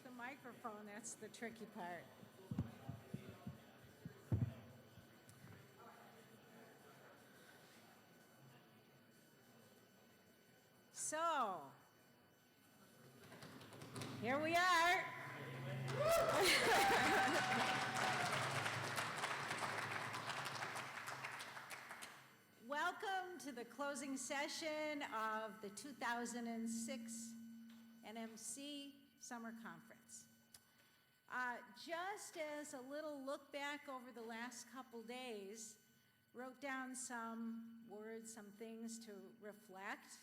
the microphone, that's the tricky part. So, here we are. Welcome to the closing session of the 2006 NMC Summer Conference. Just as a little look back over the last couple days, wrote down some words, some things to reflect.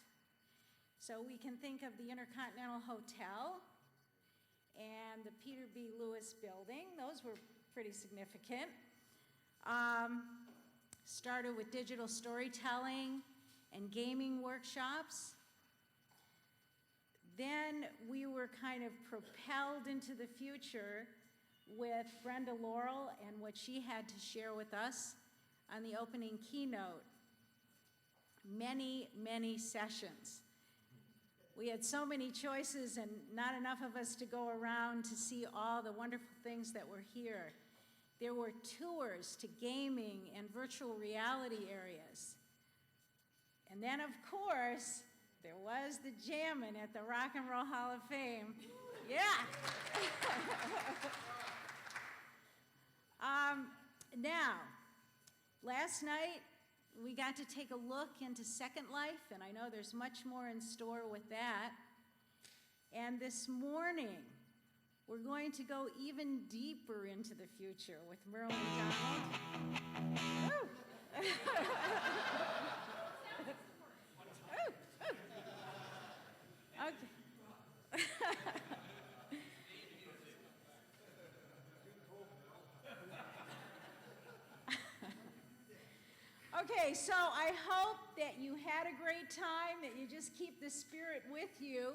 So we can think of the Intercontinental Hotel and the Peter B. Lewis Building. Those were pretty significant. Started with digital storytelling and gaming workshops. Then we were kind of propelled into the future with Brenda Laurel and what she had to share with us on the opening keynote. Many, many sessions. We had so many choices and not enough of us to go around to see all the wonderful things that were here. There were tours to gaming and virtual reality areas. And then, of course, there was the jamming at the Rock and Roll Hall of Fame. Yeah. Now, last night, we got to take a look into Second Life, and I know there's much more in store with that. And this morning, we're going to go even deeper into the future with Merlin Donald. Woo! Okay. Okay, so I hope that you had a great time, that you just keep the spirit with you.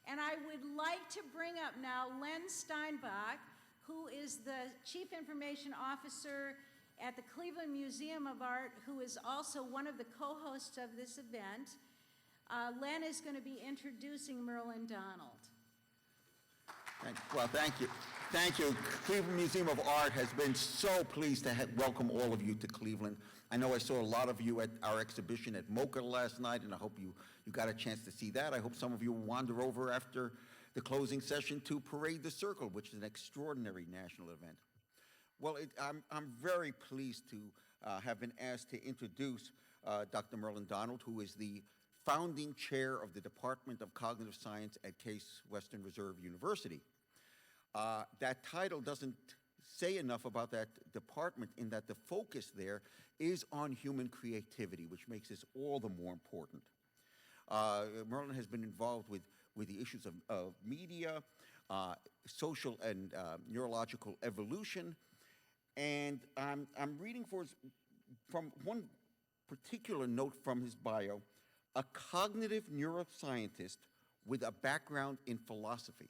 And I would like to bring up now Len Steinbach, who is the Chief Information Officer at the Cleveland Museum of Art, who is also one of the co-hosts of this event. Len is going to be introducing Merlin Donald. Well, thank you. Thank you. Cleveland Museum of Art has been so pleased to welcome all of you to Cleveland. I know I saw a lot of you at our exhibition at MoCA last night, and I hope you got a chance to see that. I hope some of you will wander over after the closing session to Parade the Circle, which is an extraordinary national event. Well, I'm very pleased to have been asked to introduce Dr. Merlin Donald, who is the founding chair of the Department of Cognitive Science at Case Western Reserve University. That title doesn't say enough about that department in that the focus there is on human creativity, which makes this all the more important. Merlin has been involved with the issues of media, social and neurological evolution, and I'm reading from one particular note from his bio, a cognitive neuroscientist with a background in philosophy.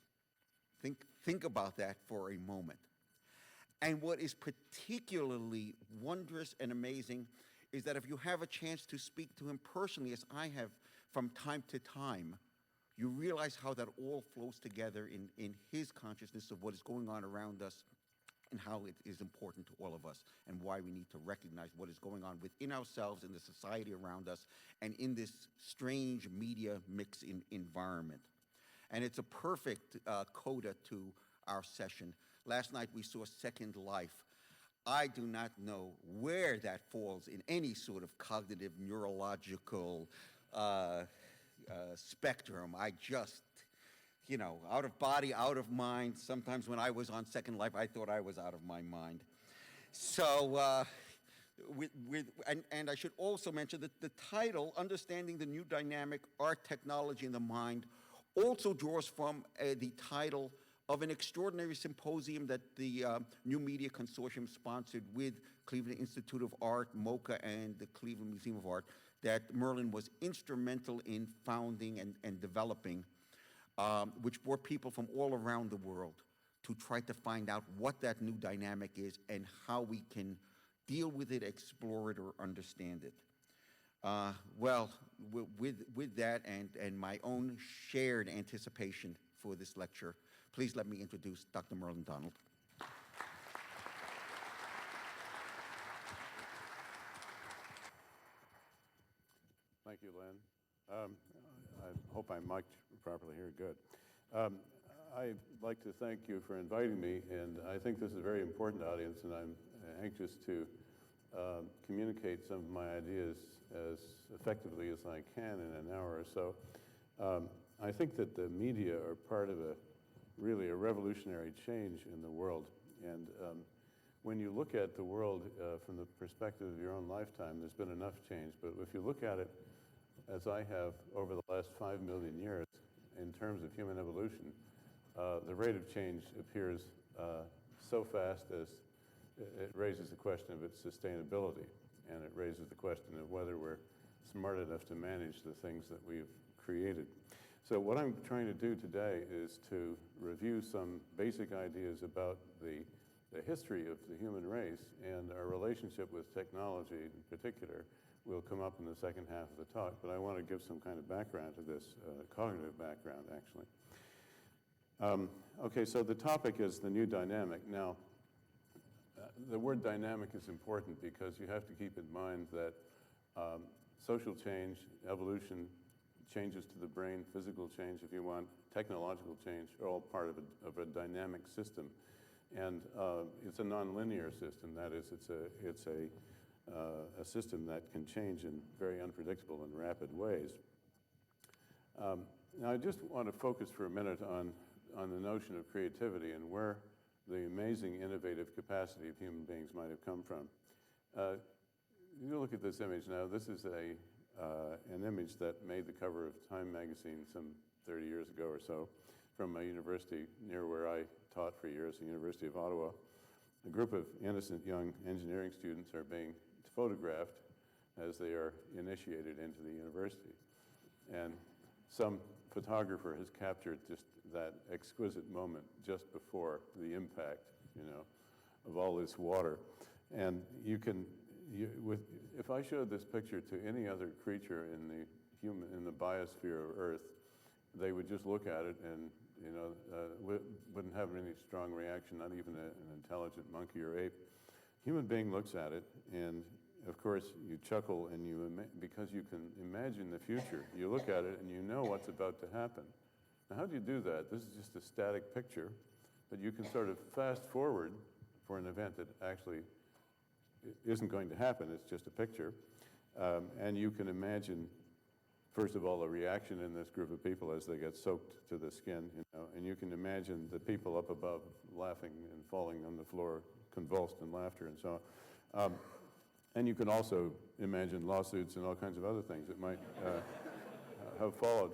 Think about that for a moment. And what is particularly wondrous and amazing is that if you have a chance to speak to him personally, as I have from time to time, you realize how that all flows together in his consciousness of what is going on around us and how it is important to all of us and why we need to recognize what is going on within ourselves, in the society around us, and in this strange media mix environment. And it's a perfect coda to our session. Last night we saw Second Life. I do not know where that falls in any sort of cognitive neurological spectrum. I just, out of body, out of mind. Sometimes when I was on Second Life, I thought I was out of my mind. So, and I should also mention that the title, Understanding the New Dynamic, Art, Technology, and the Mind, also draws from the title of an extraordinary symposium that the New Media Consortium sponsored with Cleveland Institute of Art, MoCA, and the Cleveland Museum of Art that Merlin was instrumental in founding and developing, which brought people from all around the world to try to find out what that new dynamic is and how we can deal with it, explore it, or understand it. Well, with that and my own shared anticipation for this lecture, Please let me introduce Dr. Merlin Donald. Thank you, Len. I hope I'm mic'd properly here. Good. I'd like to thank you for inviting me, and I think this is a very important audience, and I'm anxious to communicate some of my ideas as effectively as I can in an hour or so. I think that the media are part of really a revolutionary change in the world, and when you look at the world from the perspective of your own lifetime, there's been enough change, but if you look at it as I have over the last 5 million years in terms of human evolution, the rate of change appears so fast as it raises the question of its sustainability, and it raises the question of whether we're smart enough to manage the things that we've created. So what I'm trying to do today is to review some basic ideas about the history of the human race and our relationship with technology in particular will come up in the second half of the talk, but I want to give some kind of background to this, cognitive background, actually. Okay, so the topic is the new dynamic. Now, the word dynamic is important because you have to keep in mind that social change, evolution, changes to the brain, physical change, if you want, technological change, are all part of a dynamic system. And it's a nonlinear system. That is, it's a system that can change in very unpredictable and rapid ways. Now, I just want to focus for a minute on the notion of creativity and where the amazing innovative capacity of human beings might have come from. You look at this image now. This is an image that made the cover of Time magazine some 30 years ago or so from a university near where I taught for years, the University of Ottawa. A group of innocent young engineering students are being photographed as they are initiated into the university. And some photographer has captured just that exquisite moment just before the impact, of all this water. And if I showed this picture to any other creature in the biosphere of Earth, they would just look at it and wouldn't have any strong reaction, not even an intelligent monkey or ape. Human being looks at it, and of course you chuckle, and because you can imagine the future. You look at it and you know what's about to happen. Now, how do you do that? This is just a static picture, but you can sort of fast forward for an event that actually isn't going to happen. It's just a picture, and you can imagine, first of all, a reaction in this group of people as they get soaked to the skin, and you can imagine the people up above laughing and falling on the floor, convulsed in laughter and so on. And you can also imagine lawsuits and all kinds of other things that might have followed.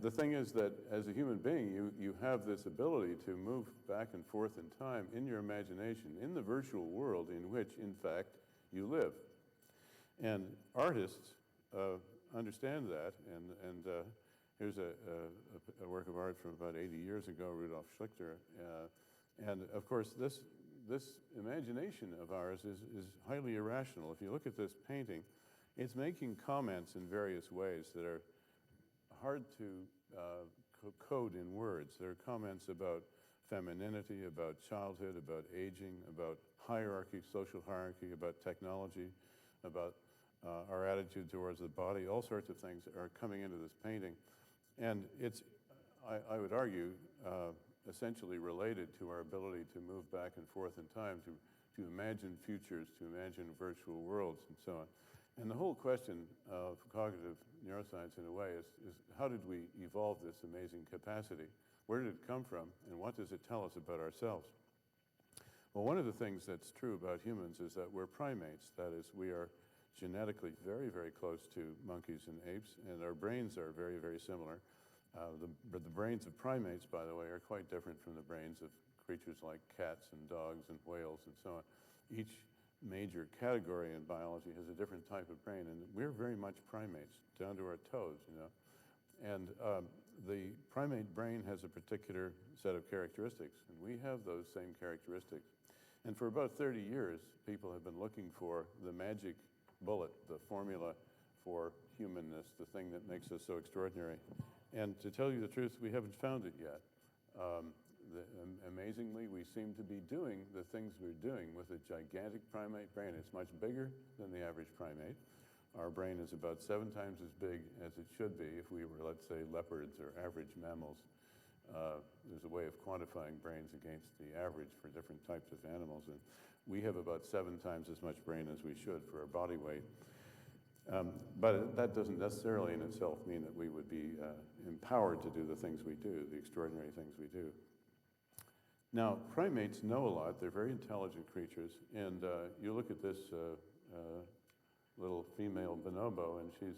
The thing is that as a human being, you have this ability to move back and forth in time in your imagination, in the virtual world in which, in fact, you live. And artists understand that, and here's a work of art from about 80 years ago, Rudolf Schlichter. And of course, this imagination of ours is highly irrational. If you look at this painting, it's making comments in various ways that are hard to code in words. There are comments about femininity, about childhood, about aging, about hierarchy, social hierarchy, about technology, about our attitude towards the body. All sorts of things are coming into this painting. And it's, I would argue, essentially related to our ability to move back and forth in time, to imagine futures, to imagine virtual worlds, and so on. And the whole question of cognitive neuroscience, in a way, is how did we evolve this amazing capacity? Where did it come from, and what does it tell us about ourselves? Well, one of the things that's true about humans is that we're primates. That is, we are genetically very, very close to monkeys and apes, and our brains are very, very similar. But the brains of primates, by the way, are quite different from the brains of creatures like cats and dogs and whales and so on. Each major category in biology has a different type of brain, and we're very much primates, down to our toes, And the primate brain has a particular set of characteristics, and we have those same characteristics. And for about 30 years, people have been looking for the magic bullet, the formula for humanness, the thing that makes us so extraordinary. And to tell you the truth, we haven't found it yet. Amazingly, we seem to be doing the things we're doing with a gigantic primate brain. It's much bigger than the average primate. Our brain is about 7 times as big as it should be if we were, let's say, leopards or average mammals. There's a way of quantifying brains against the average for different types of animals, and we have about 7 times as much brain as we should for our body weight. But that doesn't necessarily in itself mean that we would be empowered to do the things we do, the extraordinary things we do. Now, primates know a lot. They're very intelligent creatures, and you look at this little female bonobo, and she's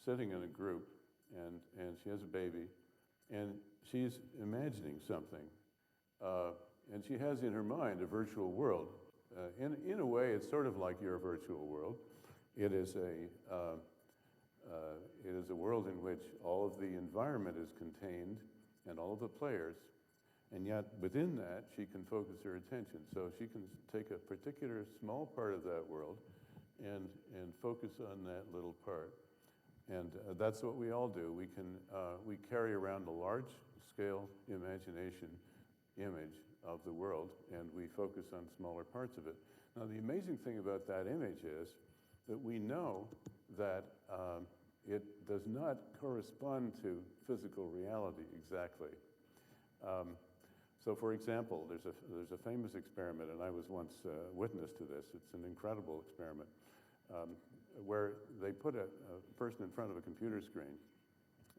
sitting in a group, and she has a baby, and she's imagining something, and she has in her mind a virtual world. In a way, it's sort of like your virtual world. It is a world in which all of the environment is contained and all of the players, and yet within that she can focus her attention. So she can take a particular small part of that world and focus on that little part. And that's what we all do. We carry around a large-scale imagination image of the world, and we focus on smaller parts of it. Now, the amazing thing about that image is that we know that it does not correspond to physical reality exactly. So, for example, there's a famous experiment, and I was once witness to this. It's an incredible experiment where they put a person in front of a computer screen,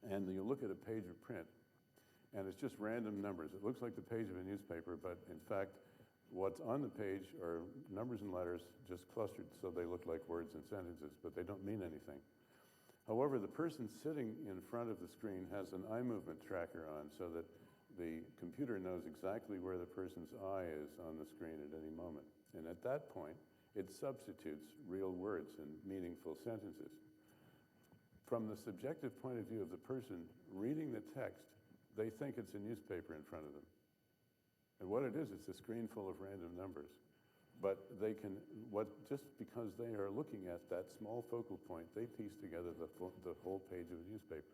and you look at a page of print, and it's just random numbers. It looks like the page of a newspaper, but in fact, what's on the page are numbers and letters just clustered so they look like words and sentences, but they don't mean anything. However, the person sitting in front of the screen has an eye movement tracker on so that the computer knows exactly where the person's eye is on the screen at any moment. And at that point, it substitutes real words and meaningful sentences. From the subjective point of view of the person reading the text, they think it's a newspaper in front of them. And what it is, it's a screen full of random numbers. But they can, just because they are looking at that small focal point, they piece together the whole page of a newspaper.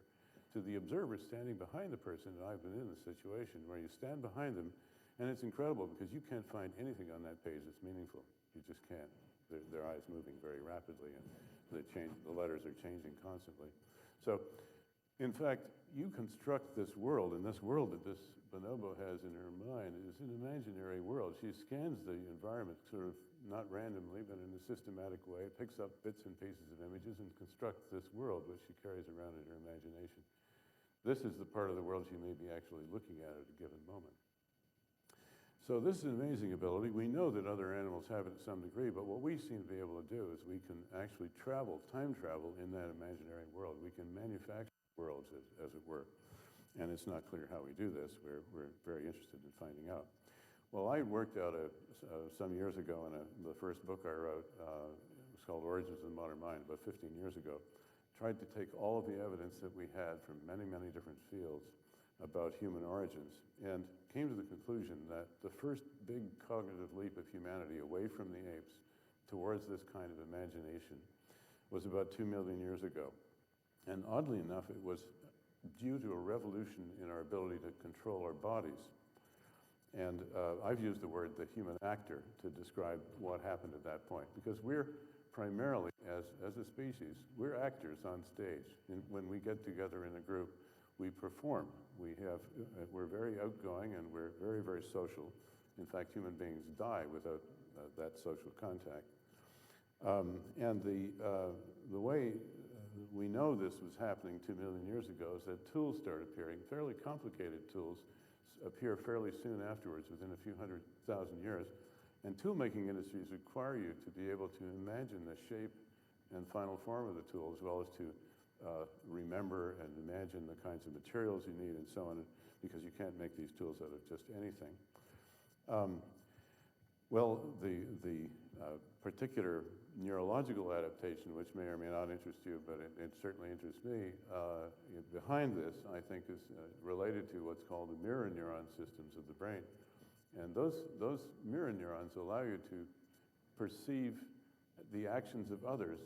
To the observer standing behind the person, and I've been in this situation where you stand behind them, and it's incredible because you can't find anything on that page that's meaningful. You just can't. Their eyes moving very rapidly, and the letters are changing constantly. So, in fact, you construct this world, and this world that this bonobo has in her mind is an imaginary world. She scans the environment sort of not randomly, but in a systematic way, picks up bits and pieces of images and constructs this world, which she carries around in her imagination. This is the part of the world she may be actually looking at a given moment. So this is an amazing ability. We know that other animals have it to some degree, but what we seem to be able to do is we can actually time travel in that imaginary world. We can manufacture worlds, as it were. And it's not clear how we do this. We're very interested in finding out. Well, I worked out some years ago in the first book I wrote, it was called Origins of the Modern Mind, about 15 years ago, tried to take all of the evidence that we had from many, many different fields about human origins, and came to the conclusion that the first big cognitive leap of humanity away from the apes towards this kind of imagination was about 2 million years ago. And oddly enough, it was due to a revolution in our ability to control our bodies. And I've used the word the human actor to describe what happened at that point, because we're primarily, as a species, we're actors on stage. And when we get together in a group, we perform. We're very outgoing and we're very, very social. In fact, human beings die without that social contact. And the way we know this was happening 2 million years ago is that tools started appearing. Fairly complicated tools appear fairly soon afterwards, within a few 100,000 years. And tool-making industries require you to be able to imagine the shape and final form of the tool, as well as to remember and imagine the kinds of materials you need and so on, because you can't make these tools out of just anything. Well, the particular neurological adaptation, which may or may not interest you, but it certainly interests me, behind this, I think, is related to what's called the mirror neuron systems of the brain. And those mirror neurons allow you to perceive the actions of others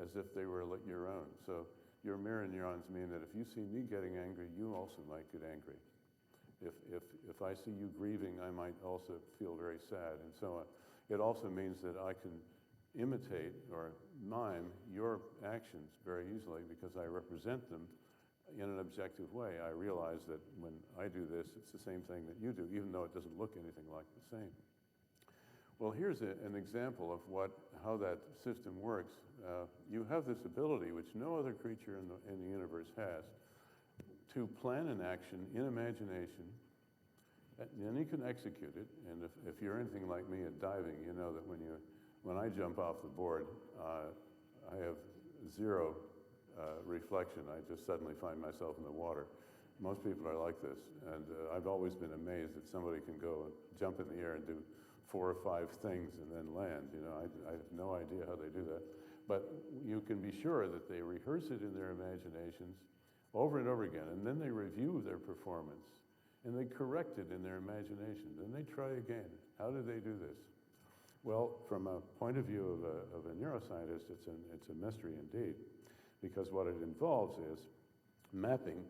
as if they were your own. So your mirror neurons mean that if you see me getting angry, you also might get angry. If I see you grieving, I might also feel very sad, and so on. It also means that I can imitate or mime your actions very easily because I represent them in an objective way. I realize that when I do this, it's the same thing that you do, even though it doesn't look anything like the same. Well, here's an example of how that system works. You have this ability, which no other creature in the universe has, to plan an action in imagination, and then you can execute it. And if you're anything like me at diving, you know that when I jump off the board, I have zero reflection. I just suddenly find myself in the water. Most people are like this, and I've always been amazed that somebody can go and jump in the air and do 4 or 5 things and then land. You know, I have no idea how they do that. But you can be sure that they rehearse it in their imaginations over and over again, and then they review their performance, and they correct it in their imagination. Then they try again. How do they do this? Well, from a point of view of a neuroscientist, it's a mystery indeed, because what it involves is mapping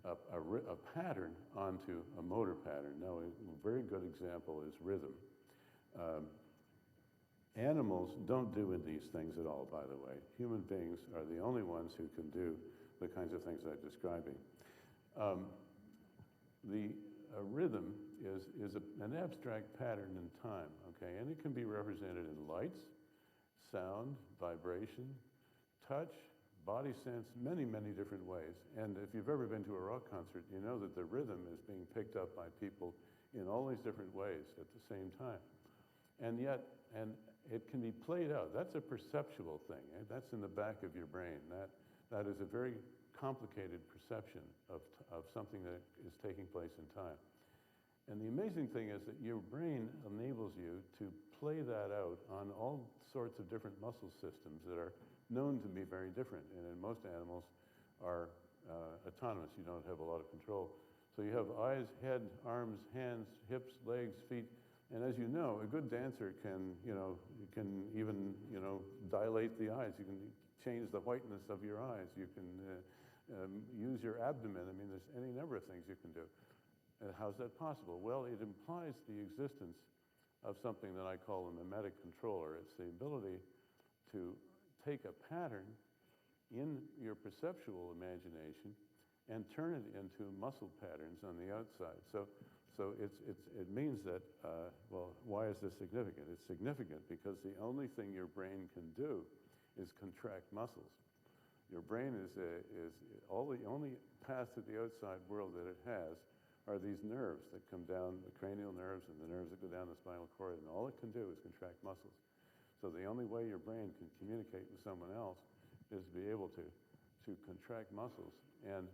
a pattern onto a motor pattern. Now, a very good example is rhythm. Animals don't do these things at all, by the way. Human beings are the only ones who can do the kinds of things I'm describing. A rhythm is an abstract pattern in time, okay? And it can be represented in lights, sound, vibration, touch, body sense, many, many different ways. And if you've ever been to a rock concert, you know that the rhythm is being picked up by people in all these different ways at the same time. And it can be played out. That's a perceptual thing. Eh? That's in the back of your brain. That is a very complicated perception of something that is taking place in time. And the amazing thing is that your brain enables you to play that out on all sorts of different muscle systems that are known to be very different, and in most animals are autonomous. You don't have a lot of control. So you have eyes, head, arms, hands, hips, legs, feet, and as you know, a good dancer can even dilate the eyes. You can change the whiteness of your eyes. You can use your abdomen. I mean, there's any number of things you can do. How's that possible? Well, it implies the existence of something that I call a mimetic controller. It's the ability to take a pattern in your perceptual imagination and turn it into muscle patterns on the outside. So it means that, well, why is this significant? It's significant because the only thing your brain can do is contract muscles. Your brain is the only path to the outside world that it has are these nerves that come down, the cranial nerves and the nerves that go down the spinal cord, and all it can do is contract muscles. So the only way your brain can communicate with someone else is to be able to contract muscles. And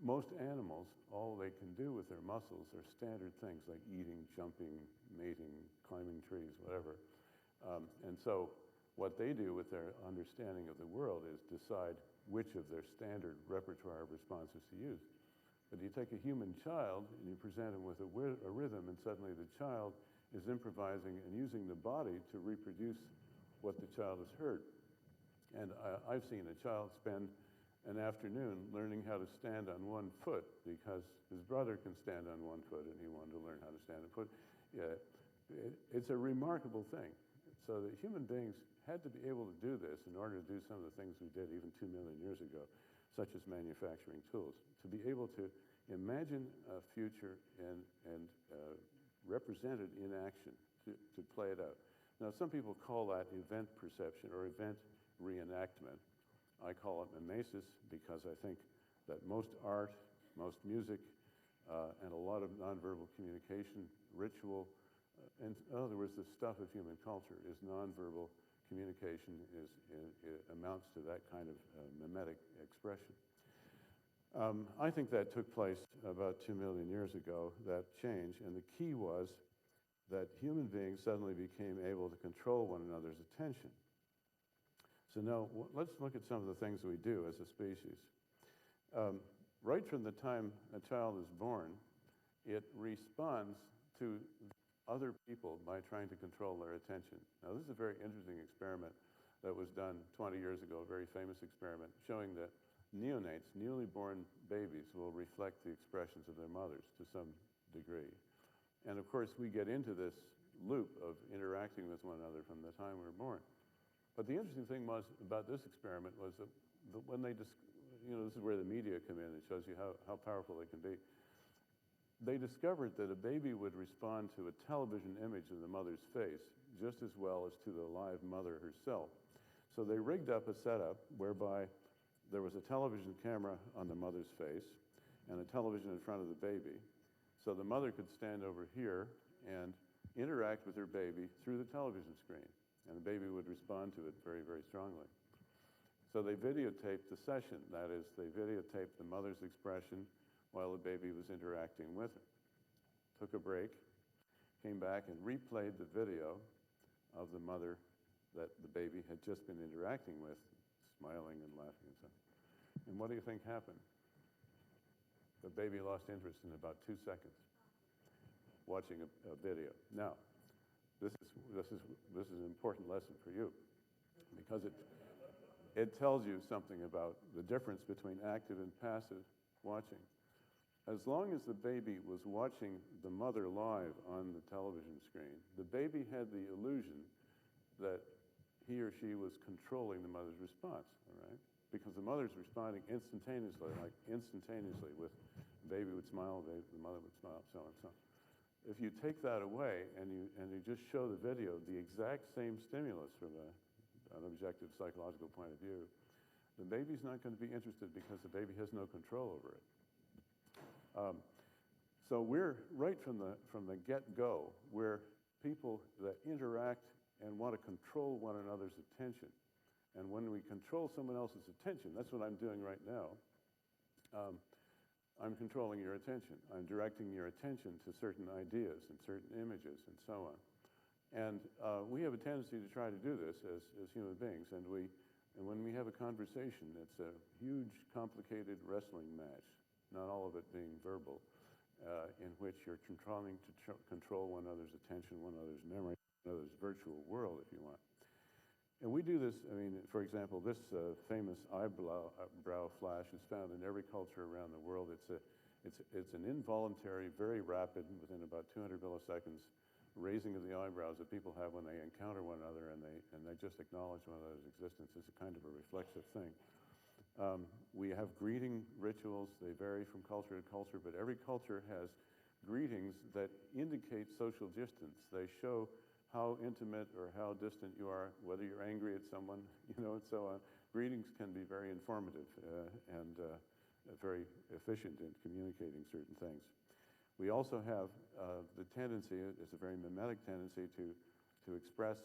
most animals, all they can do with their muscles are standard things like eating, jumping, mating, climbing trees, whatever. And so what they do with their understanding of the world is decide which of their standard repertoire responses to use. But you take a human child and you present him with a rhythm, and suddenly the child is improvising and using the body to reproduce what the child has heard. And I've seen a child spend an afternoon learning how to stand on one foot because his brother can stand on one foot and he wanted to learn how to stand on foot. Yeah, it's a remarkable thing. So that human beings had to be able to do this in order to do some of the things we did even 2 million years ago, such as manufacturing tools. To be able to imagine a future and represent it in action, to play it out. Now, some people call that event perception or event reenactment. I call it mimesis because I think that most art, most music, and a lot of nonverbal communication, ritual, in other words, the stuff of human culture is nonverbal communication, it amounts to that kind of mimetic expression. I think that took place about 2 million years ago, that change, and the key was that human beings suddenly became able to control one another's attention. So now, let's look at some of the things we do as a species. Right from the time a child is born, it responds to other people by trying to control their attention. Now, this is a very interesting experiment that was done 20 years ago, a very famous experiment, showing that neonates, newly born babies, will reflect the expressions of their mothers to some degree. And of course, we get into this loop of interacting with one another from the time we were born. But the interesting thing was about this experiment was that when they, this is where the media come in and shows you how powerful they can be. They discovered that a baby would respond to a television image of the mother's face just as well as to the live mother herself. So they rigged up a setup whereby there was a television camera on the mother's face and a television in front of the baby. So the mother could stand over here and interact with her baby through the television screen, and the baby would respond to it very, very strongly. So they videotaped the session. That is, they videotaped the mother's expression while the baby was interacting with her. Took a break, came back and replayed the video of the mother that the baby had just been interacting with, smiling and laughing and so on. And what do you think happened? The baby lost interest in about 2 seconds watching a video. Now, this is an important lesson for you because it tells you something about the difference between active and passive watching. As long as the baby was watching the mother live on the television screen, the baby had the illusion that he or she was controlling the mother's response, all right? Because the mother's responding instantaneously, with the baby would smile, the mother would smile, so on and so on. If you take that away and you just show the video, the exact same stimulus from an objective psychological point of view, the baby's not going to be interested because the baby has no control over it. So we're right from the get-go, we're people that interact and want to control one another's attention. And when we control someone else's attention, that's what I'm doing right now. I'm controlling your attention. I'm directing your attention to certain ideas and certain images and so on. And we have a tendency to try to do this as human beings. And when we have a conversation, it's a huge, complicated wrestling match, not all of it being verbal, in which you're trying to control one another's attention, one another's memory, one another's virtual world, if you want. And we do this, for example, this famous eyebrow flash is found in every culture around the world. It's an involuntary, very rapid, within about 200 milliseconds, raising of the eyebrows that people have when they encounter one another and they just acknowledge one another's existence. It's a kind of a reflexive thing. We have greeting rituals. They vary from culture to culture, but every culture has greetings that indicate social distance. They show how intimate or how distant you are, whether you're angry at someone, and so on. Greetings can be very informative and very efficient in communicating certain things. We also have the tendency, it's a very mimetic tendency to express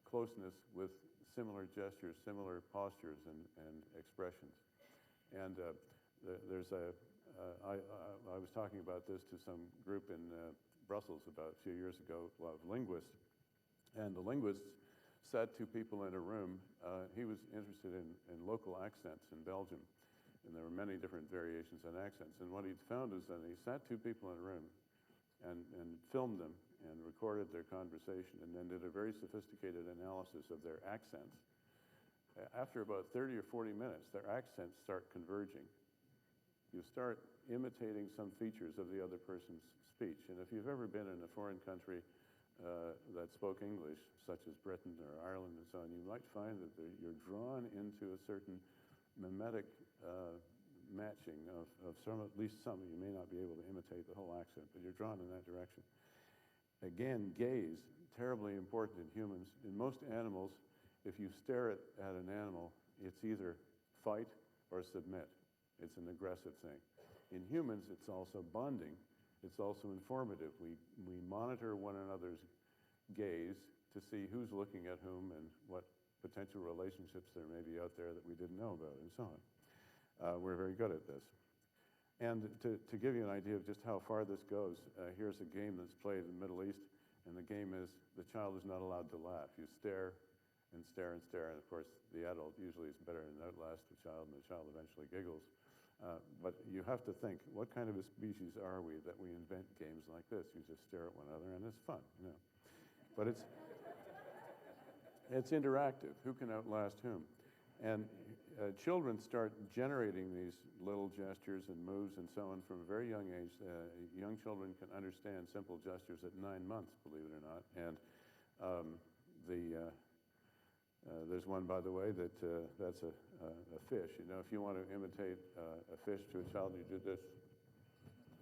closeness with similar gestures, similar postures and expressions. And I was talking about this to some group in Brussels about a few years ago, of linguists. And the linguists sat two people in a room. He was interested in local accents in Belgium. And there were many different variations on accents. And what he'd found is that he sat two people in a room and filmed them and recorded their conversation and then did a very sophisticated analysis of their accents. After about 30 or 40 minutes, their accents start converging. You start imitating some features of the other person's speech. And if you've ever been in a foreign country that spoke English, such as Britain or Ireland and so on, you might find that you're drawn into a certain mimetic matching of some, at least some. You may not be able to imitate the whole accent, but you're drawn in that direction. Again, gaze, terribly important in humans. In most animals, if you stare at an animal, it's either fight or submit. It's an aggressive thing. In humans, it's also bonding. It's also informative. We monitor one another's gaze to see who's looking at whom and what potential relationships there may be out there that we didn't know about, and so on. We're very good at this. And to give you an idea of just how far this goes, here's a game that's played in the Middle East, and the game is the child is not allowed to laugh. You stare and stare and stare, and of course the adult usually is better than outlast the child, and the child eventually giggles. But you have to think, what kind of a species are we that we invent games like this? You just stare at one another, and it's fun, But it's interactive. Who can outlast whom? And children start generating these little gestures and moves and so on from a very young age. Young children can understand simple gestures at 9 months, believe it or not. And there's one, by the way, that's a fish. You know, if you want to imitate a fish to a child, you do this.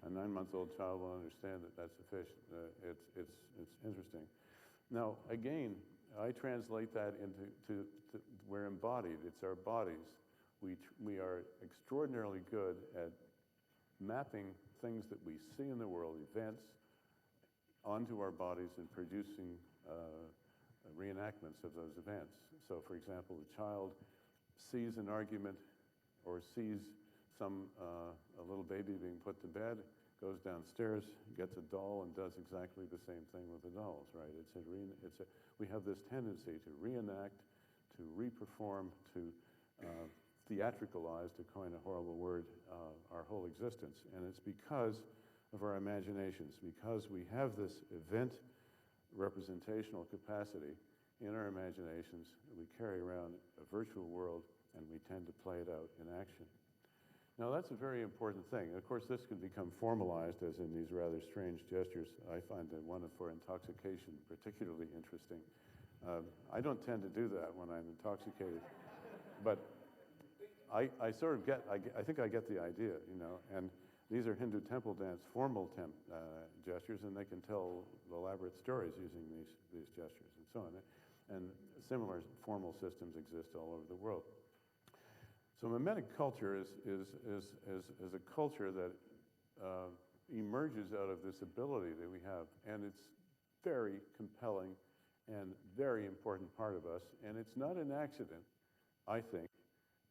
A 9-month-old child will understand that that's a fish. It's interesting. Now, again, I translate that into we're embodied. It's our bodies. We are extraordinarily good at mapping things that we see in the world, events, onto our bodies and producing reenactments of those events. So, for example, the child sees an argument or sees a little baby being put to bed, goes downstairs, gets a doll, and does exactly the same thing with the dolls, right? We have this tendency to reenact, to reperform, to theatricalize, to coin a horrible word, our whole existence. And it's because of our imaginations, because we have this event representational capacity in our imaginations. We carry around a virtual world, and we tend to play it out in action. Now, that's a very important thing. Of course, this can become formalized, as in these rather strange gestures. I find the one for intoxication particularly interesting. I don't tend to do that when I'm intoxicated, but I sort of I think I get the idea, you know. And these are Hindu temple dance formal gestures, and they can tell elaborate stories using these gestures and so on. And similar formal systems exist all over the world. So mimetic culture is a culture that emerges out of this ability that we have, and it's very compelling and very important part of us. And it's not an accident, I think,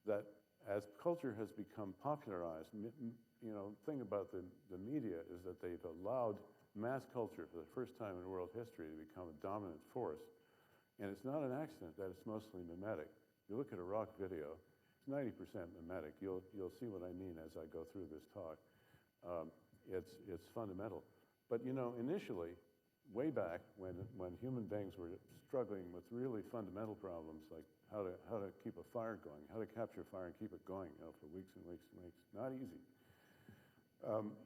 that as culture has become popularized, you know, the thing about the media is that they've allowed mass culture for the first time in world history to become a dominant force. And it's not an accident that it's mostly mimetic. You look at a rock video, it's 90% mimetic. You'll see what I mean as I go through this talk. It's fundamental. But you know, initially, way back when human beings were struggling with really fundamental problems like how to keep a fire going, how to capture fire and keep it going, you know, for weeks and weeks and weeks, not easy.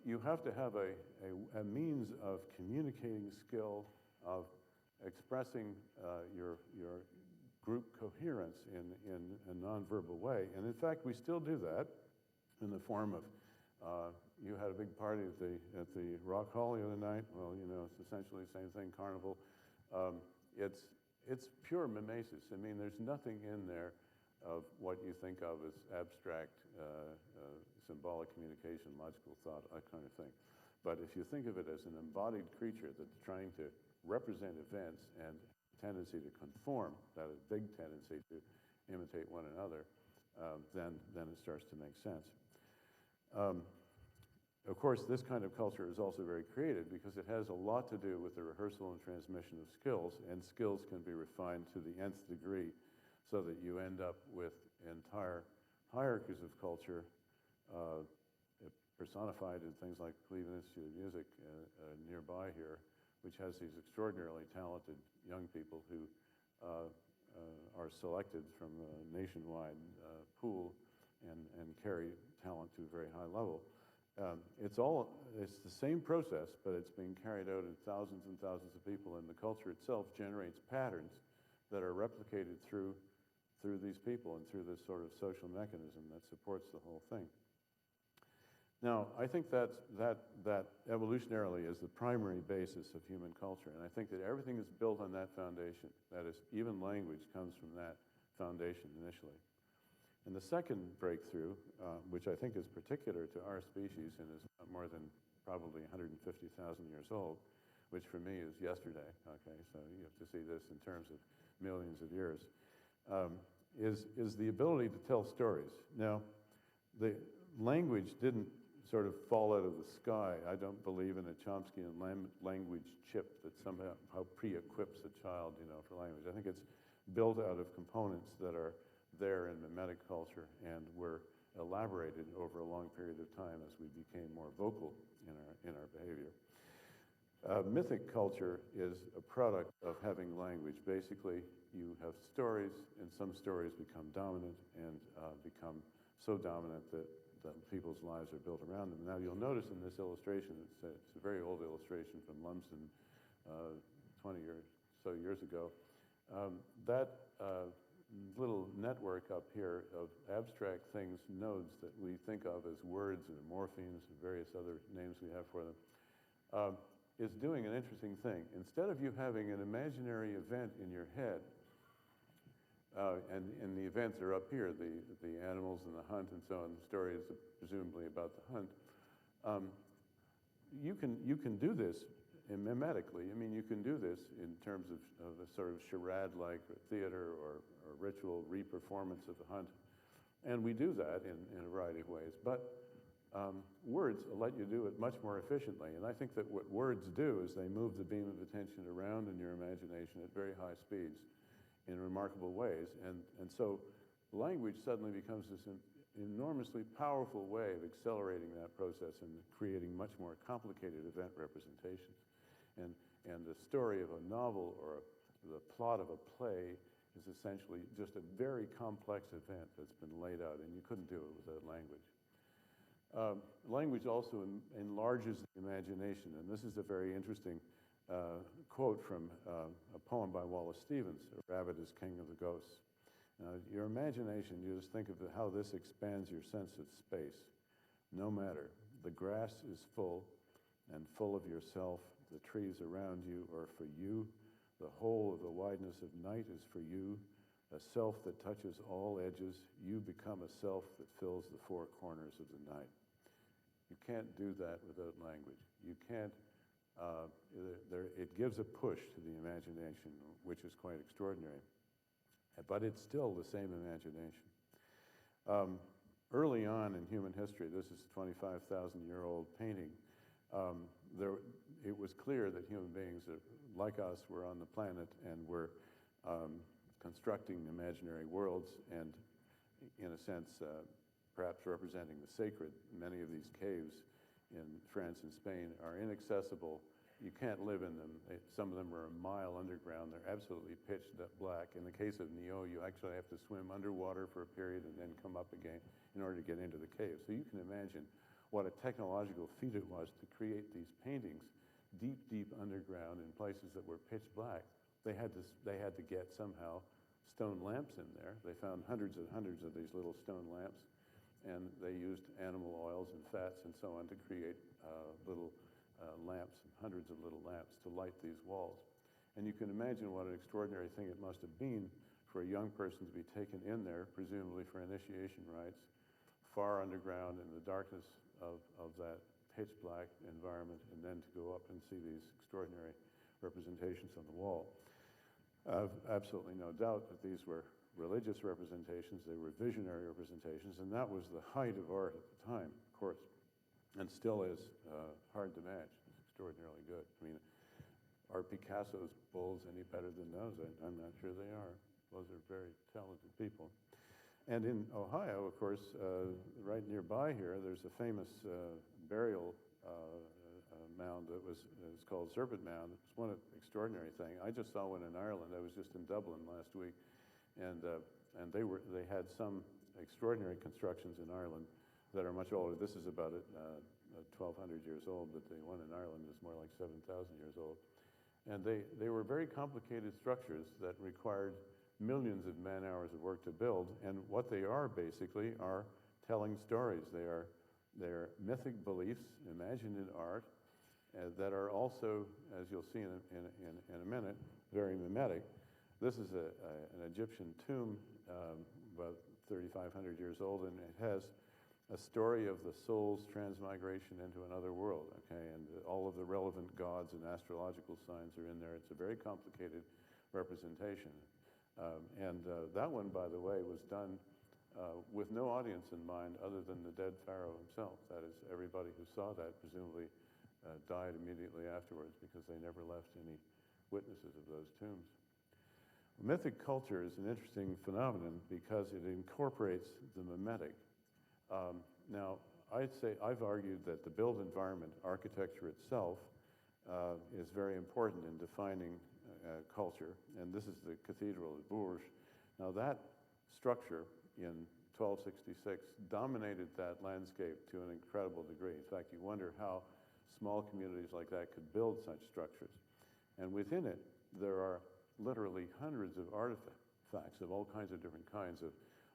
You have to have a means of communicating skill, of expressing your group coherence in a nonverbal way. And in fact, we still do that in the form of, you had a big party at the Rock Hall the other night. Well, you know, it's essentially the same thing, carnival. It's pure mimesis. I mean, there's nothing in there of what you think of as abstract, symbolic communication, logical thought, that kind of thing. But if you think of it as an embodied creature that's trying to represent events and tendency to conform, that is big tendency to imitate one another, then it starts to make sense. Of course, this kind of culture is also very creative because it has a lot to do with the rehearsal and transmission of skills, and skills can be refined to the nth degree so that you end up with entire hierarchies of culture personified in things like Cleveland Institute of Music nearby here, which has these extraordinarily talented young people who are selected from a nationwide pool and carry talent to a very high level. It's the same process, but it's being carried out in thousands and thousands of people, and the culture itself generates patterns that are replicated through these people and through this sort of social mechanism that supports the whole thing. Now, I think that evolutionarily is the primary basis of human culture, and I think that everything is built on that foundation. That is, even language comes from that foundation initially. And the second breakthrough, which I think is particular to our species and is more than probably 150,000 years old, which for me is yesterday, okay, so you have to see this in terms of millions of years, is the ability to tell stories. Now, the language didn't sort of fall out of the sky. I don't believe in a Chomskyan language chip that somehow pre-equips a child, you know, for language. I think it's built out of components that are there in mimetic culture and were elaborated over a long period of time as we became more vocal in our behavior. Mythic culture is a product of having language. Basically, you have stories, and some stories become dominant and become so dominant that people's lives are built around them. Now, you'll notice in this illustration, it's a very old illustration from Lumsden 20 or so years ago, that little network up here of abstract things, nodes that we think of as words and morphemes and various other names we have for them, is doing an interesting thing. Instead of you having an imaginary event in your head, and the events are up here, the animals and the hunt and so on, the story is presumably about the hunt, you can do this mimetically. I mean, you can do this in terms of a sort of charade-like theater or ritual re-performance of the hunt. And we do that in a variety of ways. But words let you do it much more efficiently. And I think that what words do is they move the beam of attention around in your imagination at very high speeds in remarkable ways. And so language suddenly becomes this enormously powerful way of accelerating that process and creating much more complicated event representations. And the story of a novel or the plot of a play is essentially just a very complex event that's been laid out, and you couldn't do it without language. Language also enlarges the imagination, and this is a very interesting quote from a poem by Wallace Stevens, "A rabbit is king of the ghosts." Your imagination, you just think of how this expands your sense of space. No matter, the grass is full and full of yourself, the trees around you are for you, the whole of the wideness of night is for you, a self that touches all edges, you become a self that fills the four corners of the night. You can't do that without language. You can't, it gives a push to the imagination, which is quite extraordinary. But it's still the same imagination. Early on in human history, this is a 25,000-year-old painting, it was clear that human beings like us were on the planet and were constructing imaginary worlds and, in a sense, perhaps representing the sacred. Many of these caves in France and Spain are inaccessible. You can't live in them. Some of them are a mile underground. They're absolutely pitch black. In the case of Nio, you actually have to swim underwater for a period and then come up again in order to get into the cave. So you can imagine what a technological feat it was to create these paintings deep, deep underground in places that were pitch black. They had to get somehow stone lamps in there. They found hundreds and hundreds of these little stone lamps, and they used animal oils and fats and so on to create little lamps, hundreds of little lamps to light these walls. And you can imagine what an extraordinary thing it must have been for a young person to be taken in there, presumably for initiation rites, far underground in the darkness of that pitch black environment, and then to go up and see these extraordinary representations on the wall. I've absolutely no doubt that these were religious representations, they were visionary representations, and that was the height of art at the time, of course, and still is hard to match. It's extraordinarily good. I mean, are Picasso's bulls any better than those? I'm not sure they are. Those are very talented people. And in Ohio, of course, right nearby here, there's a famous burial mound that was called Serpent Mound. It's one extraordinary thing. I just saw one in Ireland. I was just in Dublin last week, and they had some extraordinary constructions in Ireland that are much older. This is about 1,200 years old, but the one in Ireland is more like 7,000 years old. And they were very complicated structures that required millions of man-hours of work to build, and what they are basically are telling stories. They're mythic beliefs imagined in art that are also, as you'll see in a minute, very mimetic. This is an Egyptian tomb about 3,500 years old, and it has a story of the soul's transmigration into another world, okay? And all of the relevant gods and astrological signs are in there. It's a very complicated representation. That one, by the way, was done with no audience in mind other than the dead pharaoh himself. That is, everybody who saw that presumably died immediately afterwards because they never left any witnesses of those tombs. Mythic culture is an interesting phenomenon because it incorporates the mimetic. Now, I've argued that the built environment architecture itself is very important in defining culture, and this is the Cathedral of Bourges. Now that structure in 1266 dominated that landscape to an incredible degree. In fact, you wonder how small communities like that could build such structures. And within it, there are literally hundreds of artifacts of all kinds of different kinds of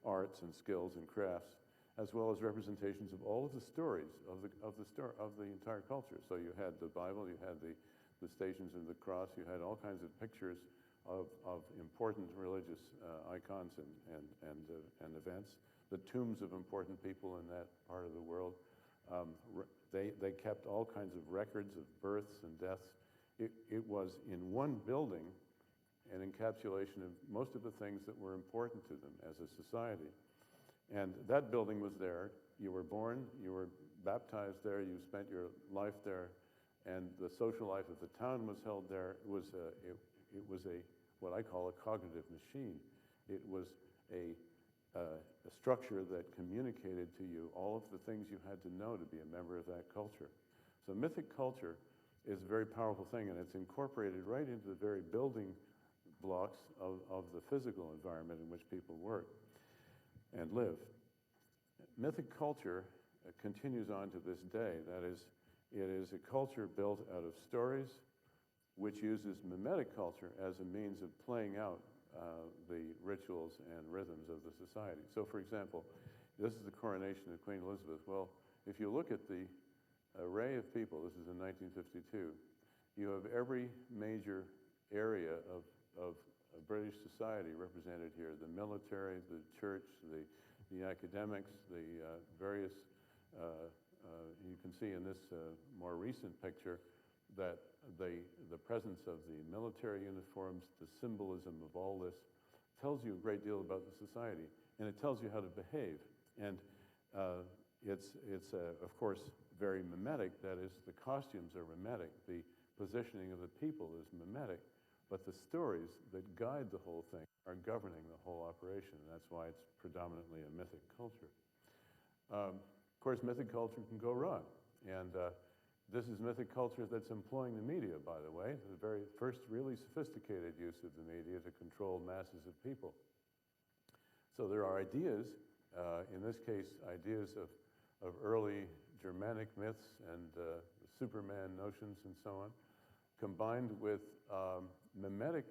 arts and skills and crafts, as well as representations of all of the stories of the entire culture. So you had the Bible, you had the Stations of the Cross, you had all kinds of pictures of important religious icons and events, the tombs of important people in that part of the world. They kept all kinds of records of births and deaths. It was in one building an encapsulation of most of the things that were important to them as a society. And that building was there. You were born, you were baptized there, you spent your life there, and the social life of the town was held there. It was what I call a cognitive machine. It was a structure that communicated to you all of the things you had to know to be a member of that culture. So mythic culture is a very powerful thing, and it's incorporated right into the very building blocks of the physical environment in which people work and live. Mythic culture continues on to this day. That is, it is a culture built out of stories, which uses mimetic culture as a means of playing out the rituals and rhythms of the society. So, for example, this is the coronation of Queen Elizabeth. Well, if you look at the array of people, this is in 1952, you have every major area of British society represented here: the military, the church, the academics, the various. You can see in this more recent picture that the presence of the military uniforms, the symbolism of all this, tells you a great deal about the society, and it tells you how to behave. And it's of course very mimetic. That is, the costumes are mimetic, the positioning of the people is mimetic, but the stories that guide the whole thing are governing the whole operation, and that's why it's predominantly a mythic culture. Of course, mythic culture can go wrong, and this is mythic culture that's employing the media, by the way, the very first really sophisticated use of the media to control masses of people. So there are ideas, in this case, ideas of early Germanic myths and Superman notions and so on, combined with mimetic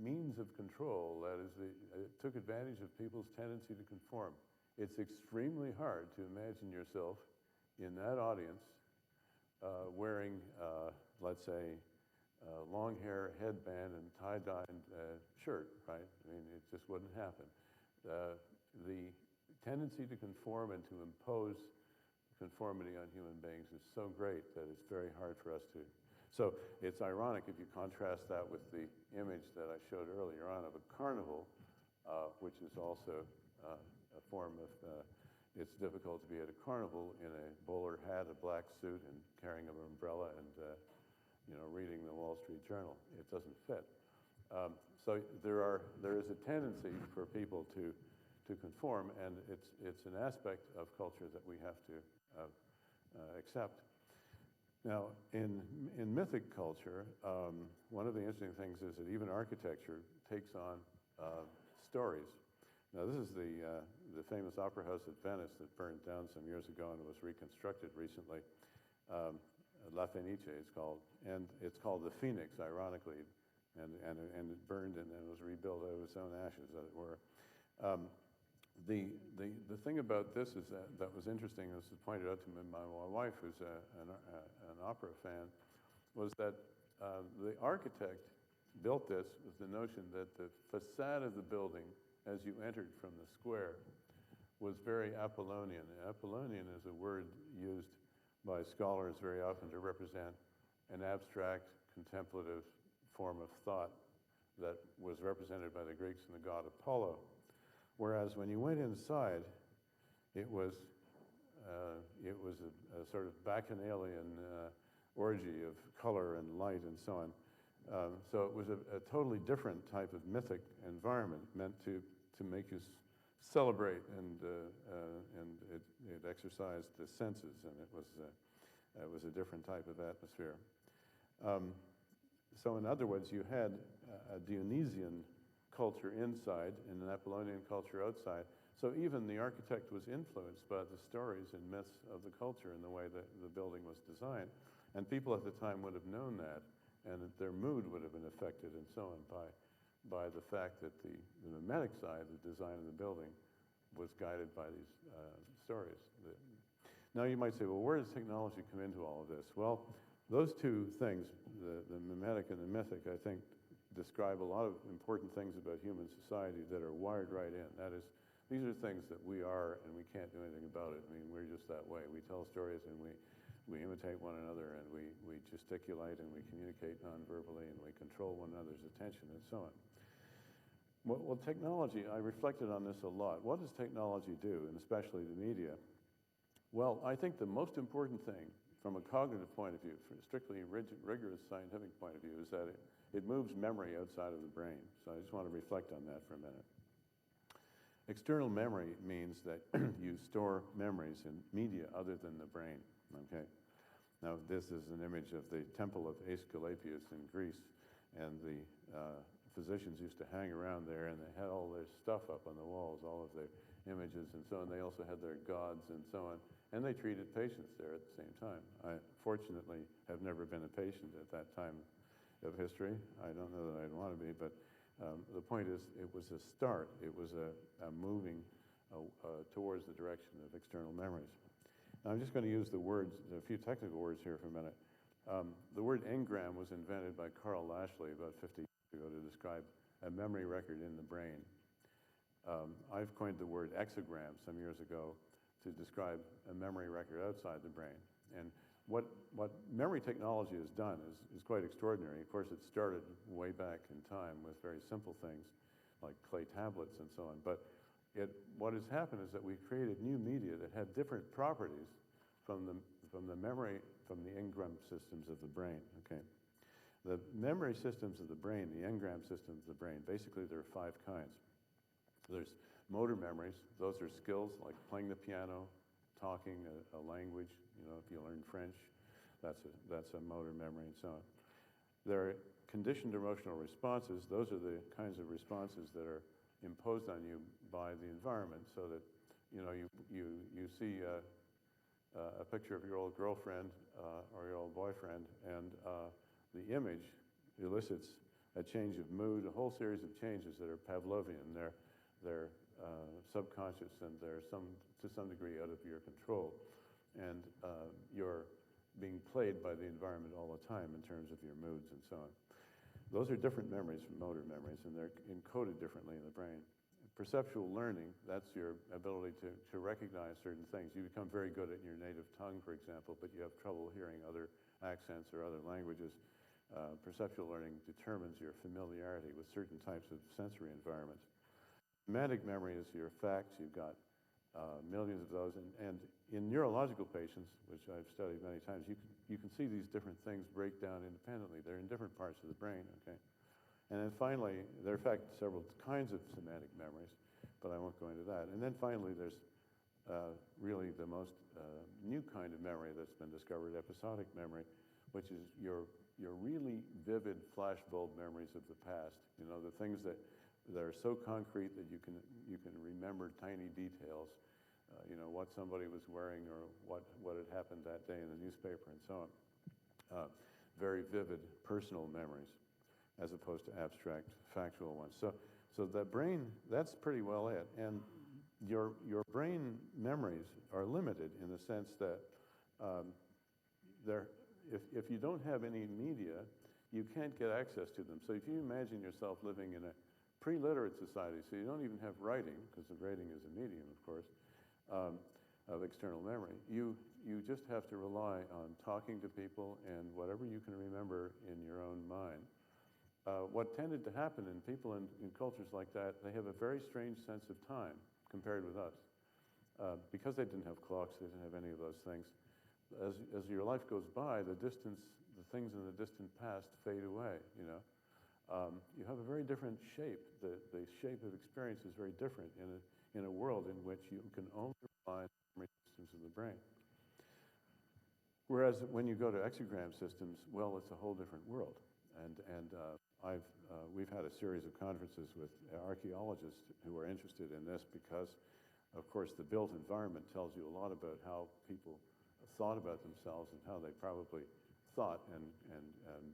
means of control. That is, it took advantage of people's tendency to conform. It's extremely hard to imagine yourself in that audience wearing, let's say, long hair, headband, and tie-dyed shirt, right? I mean, it just wouldn't happen. The tendency to conform and to impose conformity on human beings is so great that it's very hard for us to. So it's ironic if you contrast that with the image that I showed earlier on of a carnival, which is also a form of, it's difficult to be at a carnival in a bowler hat, a black suit, and carrying an umbrella and reading the Wall Street Journal. It doesn't fit. So there is a tendency for people to conform, and it's an aspect of culture that we have to accept. Now, in mythic culture, one of the interesting things is that even architecture takes on stories. Now, this is the famous opera house at Venice that burned down some years ago and was reconstructed recently. La Fenice, it's called, and it's called the Phoenix, ironically, and it burned and then was rebuilt out of its own ashes, as it were. The thing about this is that was interesting. This was pointed out to me by my wife, who's an opera fan, was that the architect built this with the notion that the facade of the building, as you entered from the square, was very Apollonian. Apollonian is a word used by scholars very often to represent an abstract, contemplative form of thought that was represented by the Greeks in the god Apollo. Whereas when you went inside, it was a sort of bacchanalian orgy of color and light and so on. So it was a totally different type of mythic environment meant to make you celebrate, and it exercised the senses, and it was It was a different type of atmosphere. So in other words, you had a Dionysian culture inside and an Apollonian culture outside. So even the architect was influenced by the stories and myths of the culture and the way that the building was designed. And people at the time would have known that, and that their mood would have been affected and so on by the fact that the mimetic side, the design of the building, was guided by these stories. Now you might say, well, where does technology come into all of this? Well, those two things, the mimetic and the mythic, I think, describe a lot of important things about human society that are wired right in. That is, these are things that we are, and we can't do anything about it. I mean, we're just that way. We tell stories, and we imitate one another, and we gesticulate, and we communicate non-verbally, and we control one another's attention, and so on. Well, technology, I reflected on this a lot. What does technology do, and especially the media? Well, I think the most important thing from a cognitive point of view, from a strictly rigorous scientific point of view, is that it moves memory outside of the brain. So I just want to reflect on that for a minute. External memory means that you store memories in media other than the brain, okay? Now, this is an image of the temple of Aesculapius in Greece, and the physicians used to hang around there, and they had all their stuff up on the walls, all of their images and so on. They also had their gods and so on, and they treated patients there at the same time. I, fortunately, have never been a patient at that time of history. I don't know that I'd want to be, but the point is, it was a start. It was a moving towards the direction of external memories. Now, I'm just going to use the words, a few technical words here for a minute. The word engram was invented by Carl Lashley about 50 years ago to describe a memory record in the brain. I've coined the word exogram some years ago to describe a memory record outside the brain. And what memory technology has done is quite extraordinary. Of course, it started way back in time with very simple things like clay tablets and so on. But what has happened is that we've created new media that have different properties from the memory, from the engram systems of the brain, okay? The memory systems of the brain, the engram systems of the brain, basically there are 5 kinds. There's motor memories. Those are skills like playing the piano, talking a language. You know, if you learn French, that's a motor memory and so on. There are conditioned emotional responses. Those are the kinds of responses that are imposed on you by the environment, so that, you know, you see a picture of your old girlfriend or your old boyfriend, and the image elicits a change of mood, a whole series of changes that are Pavlovian. They're subconscious, and they're to some degree out of your control. And you're being played by the environment all the time in terms of your moods and so on. Those are different memories from motor memories, and they're encoded differently in the brain. Perceptual learning, that's your ability to recognize certain things. You become very good at your native tongue, for example, but you have trouble hearing other accents or other languages. Perceptual learning determines your familiarity with certain types of sensory environments. Semantic memory is your facts. You've got millions of those. And in neurological patients, which I've studied many times, you can see these different things break down independently. They're in different parts of the brain, okay? And then finally, there are in fact several kinds of semantic memories, but I won't go into that. And then finally, there's really the most new kind of memory that's been discovered, episodic memory, which is your really vivid flashbulb memories of the past. You know, the things that are so concrete that you can remember tiny details. You know, what somebody was wearing, or what had happened that day in the newspaper and so on. Very vivid personal memories, as opposed to abstract factual ones. So the brain, that's pretty well it. And your brain memories are limited in the sense that if you don't have any media, you can't get access to them. So if you imagine yourself living in a pre-literate society, so you don't even have writing, because the writing is a medium, of course, of external memory. You just have to rely on talking to people and whatever you can remember in your own mind. What tended to happen in people in cultures like that, they have a very strange sense of time compared with us. Because they didn't have clocks, they didn't have any of those things. As your life goes by, the things in the distant past fade away, you know. You have a very different shape. The shape of experience is very different in a world in which you can only rely on memory systems of the brain. Whereas when you go to exogram systems, well, it's a whole different world. We've had a series of conferences with archaeologists who are interested in this because, of course, the built environment tells you a lot about how people thought about themselves and how they probably thought and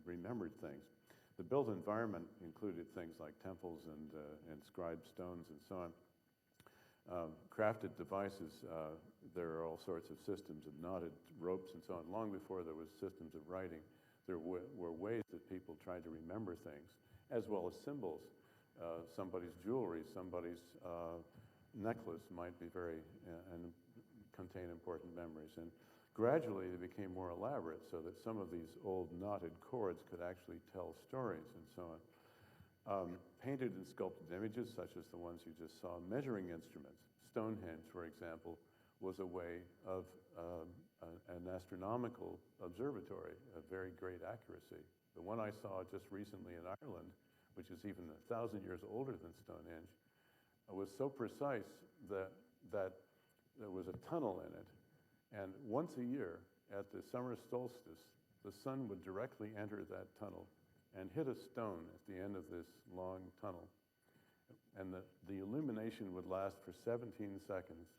remembered things. The built environment included things like temples and scribe stones and so on. Crafted devices, there are all sorts of systems of knotted ropes and so on. Long before there was systems of writing, there were ways that people tried to remember things, as well as symbols. Somebody's jewelry, somebody's necklace might be and contain important memories. And gradually they became more elaborate so that some of these old knotted cords could actually tell stories and so on. Painted and sculpted images, such as the ones you just saw, measuring instruments. Stonehenge, for example, was a way of an astronomical observatory of very great accuracy. The one I saw just recently in Ireland, which is even 1,000 years older than Stonehenge, was so precise that there was a tunnel in it. And once a year, at the summer solstice, the sun would directly enter that tunnel and hit a stone at the end of this long tunnel. And the illumination would last for 17 seconds.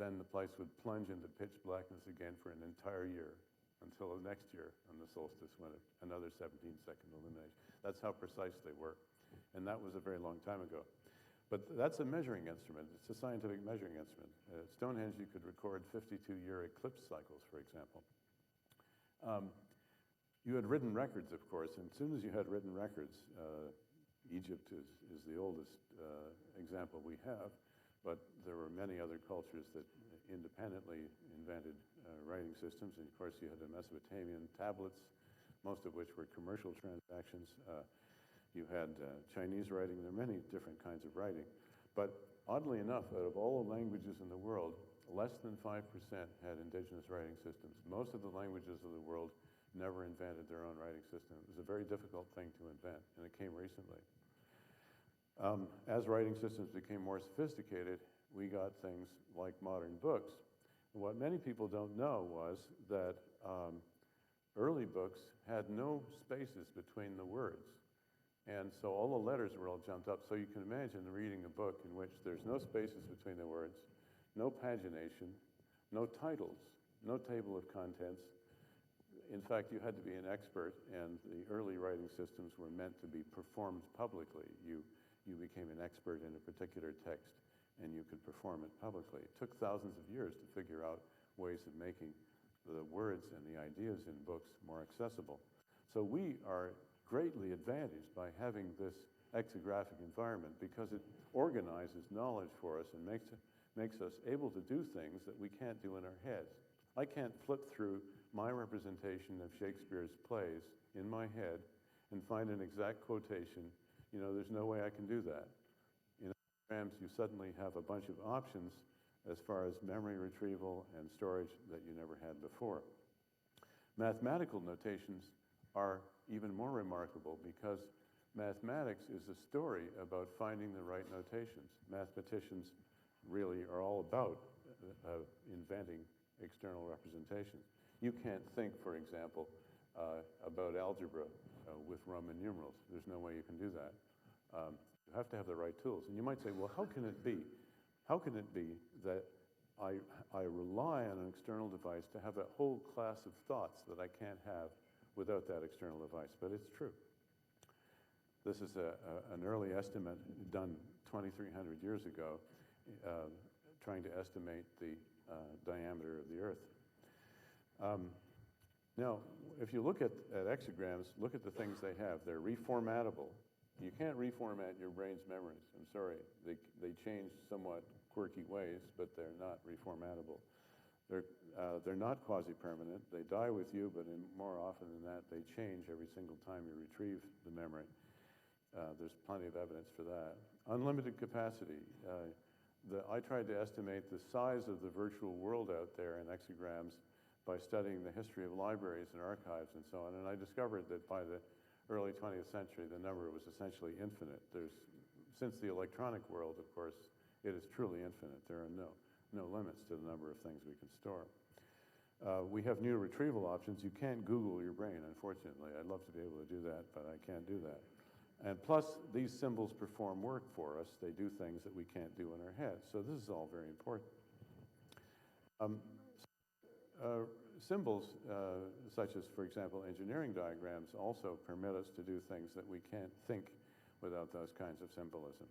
Then the place would plunge into pitch blackness again for an entire year until the next year on the solstice when another 17-second illumination. That's how precise they were. And that was a very long time ago. But that's a measuring instrument. It's a scientific measuring instrument. At Stonehenge, you could record 52-year eclipse cycles, for example. You had written records, of course, and as soon as you had written records, Egypt is the oldest example we have, but there were many other cultures that independently invented writing systems, and of course you had the Mesopotamian tablets, most of which were commercial transactions. You had Chinese writing. There are many different kinds of writing, but oddly enough, out of all the languages in the world, less than 5% had indigenous writing systems. Most of the languages of the world never invented their own writing system. It was a very difficult thing to invent, and it came recently. As writing systems became more sophisticated, we got things like modern books. And what many people don't know was that early books had no spaces between the words. And so all the letters were all jumped up. So you can imagine reading a book in which there's no spaces between the words, no pagination, no titles, no table of contents. In fact, you had to be an expert, and the early writing systems were meant to be performed publicly. You became an expert in a particular text, and you could perform it publicly. It took thousands of years to figure out ways of making the words and the ideas in books more accessible. So we are greatly advantaged by having this exographic environment because it organizes knowledge for us and makes us able to do things that we can't do in our heads. I can't flip through my representation of Shakespeare's plays in my head and find an exact quotation. There's no way I can do that. In programs, you suddenly have a bunch of options as far as memory retrieval and storage that you never had before. Mathematical notations are even more remarkable because mathematics is a story about finding the right notations. Mathematicians really are all about inventing external representations. You can't think, for example, about algebra with Roman numerals. There's no way you can do that. You have to have the right tools. And you might say, well, how can it be? How can it be that I rely on an external device to have a whole class of thoughts that I can't have without that external device? But it's true. This is an early estimate done 2,300 years ago, trying to estimate the diameter of the Earth. Now, if you look at exograms, look at the things they have. They're reformatable. You can't reformat your brain's memories. I'm sorry. They change somewhat quirky ways, but they're not reformatable. They're not quasi-permanent. They die with you, but more often than that, they change every single time you retrieve the memory. There's plenty of evidence for that. Unlimited capacity. I tried to estimate the size of the virtual world out there in exograms by studying the history of libraries and archives and so on, and I discovered that by the early 20th century, the number was essentially infinite. Since the electronic world, of course, it is truly infinite. There are no limits to the number of things we can store. We have new retrieval options. You can't Google your brain, unfortunately. I'd love to be able to do that, but I can't do that. And plus, these symbols perform work for us. They do things that we can't do in our heads. So this is all very important. Symbols, such as, for example, engineering diagrams, also permit us to do things that we can't think without those kinds of symbolism.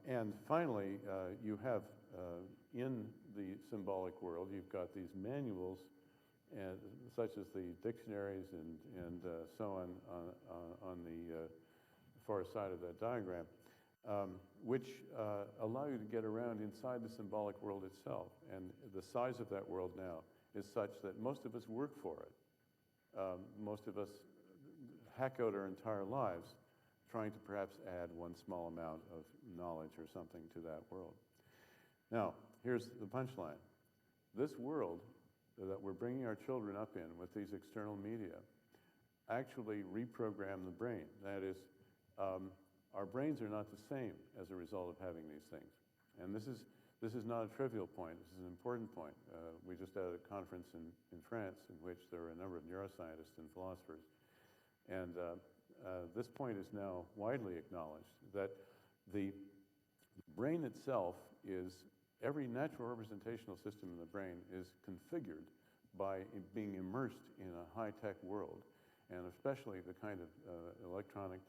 And finally, you have in the symbolic world, you've got these manuals, such as the dictionaries and so on the far side of that diagram, which allow you to get around inside the symbolic world itself. And the size of that world now is such that most of us work for it. Most of us hack out our entire lives trying to perhaps add one small amount of knowledge or something to that world. Now, here's the punchline. This world that we're bringing our children up in with these external media actually reprogram the brain. That is, our brains are not the same as a result of having these things. And this is not a trivial point. This is an important point. We just had a conference in France in which there were a number of neuroscientists and philosophers. And this point is now widely acknowledged, that the brain itself is, every natural representational system in the brain is configured by being immersed in a high-tech world, and especially the kind of electronic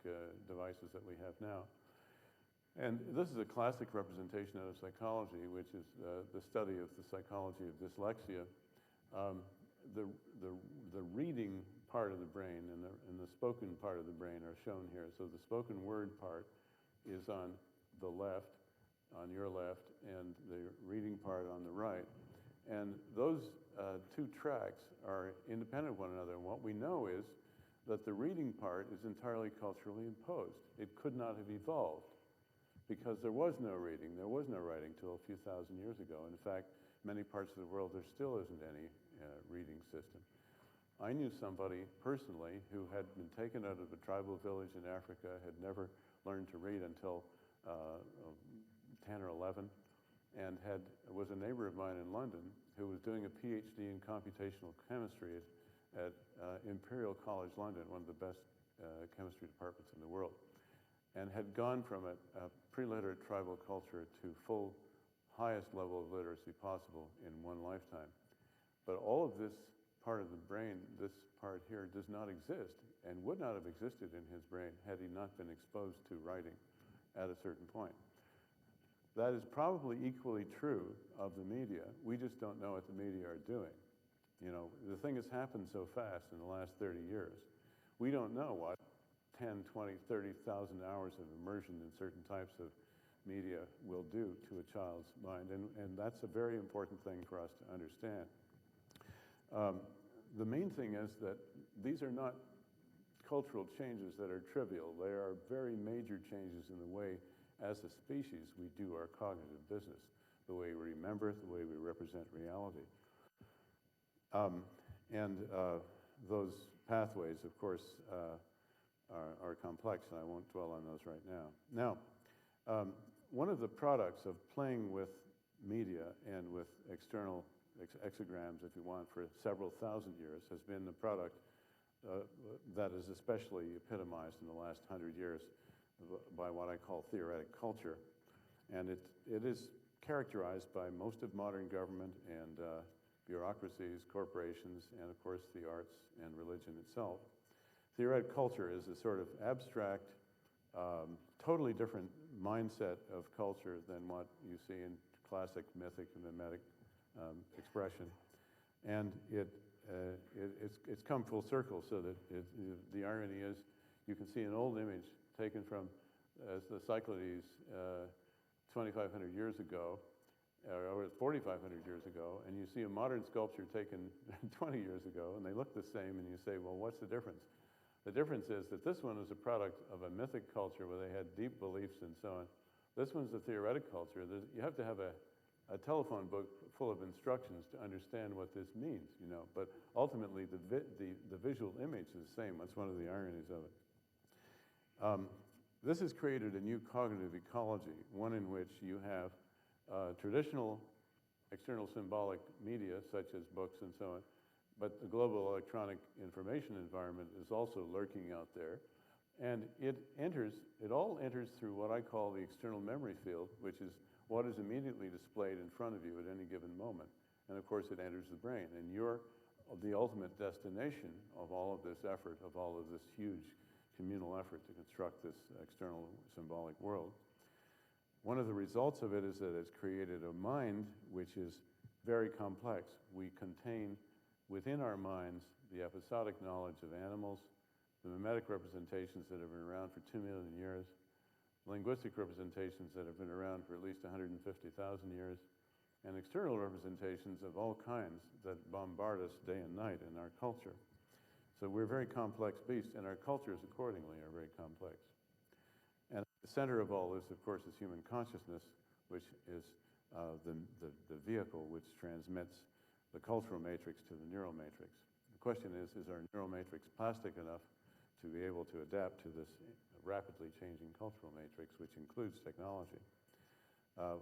devices that we have now. And this is a classic representation out of psychology, which is the study of the psychology of dyslexia. The reading part of the brain and the spoken part of the brain are shown here. So the spoken word part is on the left, on your left, and the reading part on the right. And those two tracks are independent of one another. And what we know is that the reading part is entirely culturally imposed. It could not have evolved because there was no reading, there was no writing till a few thousand years ago. In fact, many parts of the world, there still isn't any reading system. I knew somebody personally who had been taken out of a tribal village in Africa, had never learned to read until 10 or 11, and was a neighbor of mine in London who was doing a PhD in computational chemistry at Imperial College London, one of the best chemistry departments in the world, and had gone from a pre-literate tribal culture to full highest level of literacy possible in one lifetime. But all of this part of the brain, this part here, does not exist and would not have existed in his brain had he not been exposed to writing at a certain point. That is probably equally true of the media. We just don't know what the media are doing. You know, the thing has happened so fast in the last 30 years. We don't know what 10, 20, 30,000 hours of immersion in certain types of media will do to a child's mind, and that's a very important thing for us to understand. The main thing is that these are not cultural changes that are trivial. They are very major changes in the way, as a species, we do our cognitive business, the way we remember, the way we represent reality. Those pathways, of course, are complex, and I won't dwell on those right now. Now, one of the products of playing with media and with external exograms, if you want, for several thousand years has been the product that is especially epitomized in the last 100 years by what I call theoretic culture. And it is characterized by most of modern government and bureaucracies, corporations, and of course the arts and religion itself. Theoretic culture is a sort of abstract, totally different mindset of culture than what you see in classic mythic and mimetic expression, and it's come full circle. So that the irony is, you can see an old image taken from the Cyclades 2,500 years ago, or 4,500 years ago, and you see a modern sculpture taken 20 years ago, and they look the same, and you say, well, what's the difference? The difference is that this one is a product of a mythic culture where they had deep beliefs and so on. This one's a theoretic culture. You have to have a telephone book full of instructions to understand what this means, you know. But ultimately, the visual image is the same. That's one of the ironies of it. This has created a new cognitive ecology, one in which you have traditional external symbolic media, such as books and so on. But the global electronic information environment is also lurking out there. And it all enters through what I call the external memory field, which is what is immediately displayed in front of you at any given moment. And of course, it enters the brain. And you're the ultimate destination of all of this effort, of all of this huge communal effort to construct this external symbolic world. One of the results of it is that it's created a mind which is very complex. We contain within our minds the episodic knowledge of animals, the mimetic representations that have been around for 2 million years, linguistic representations that have been around for at least 150,000 years, and external representations of all kinds that bombard us day and night in our culture. So we're very complex beasts, and our cultures accordingly are very complex. And at the center of all this, of course, is human consciousness, which is the vehicle which transmits the cultural matrix to the neural matrix. The question is our neural matrix plastic enough to be able to adapt to this rapidly changing cultural matrix, which includes technology?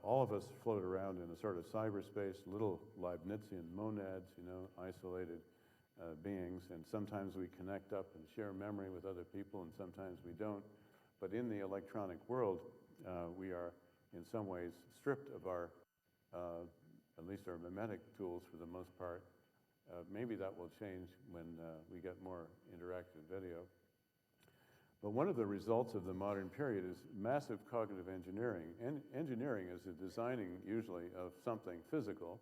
All of us float around in a sort of cyberspace, little Leibnizian monads, isolated beings, and sometimes we connect up and share memory with other people, and sometimes we don't. But in the electronic world, we are in some ways stripped of our, at least our mimetic tools for the most part. Maybe that will change when we get more interactive video. But one of the results of the modern period is massive cognitive engineering. Engineering is the designing, usually, of something physical.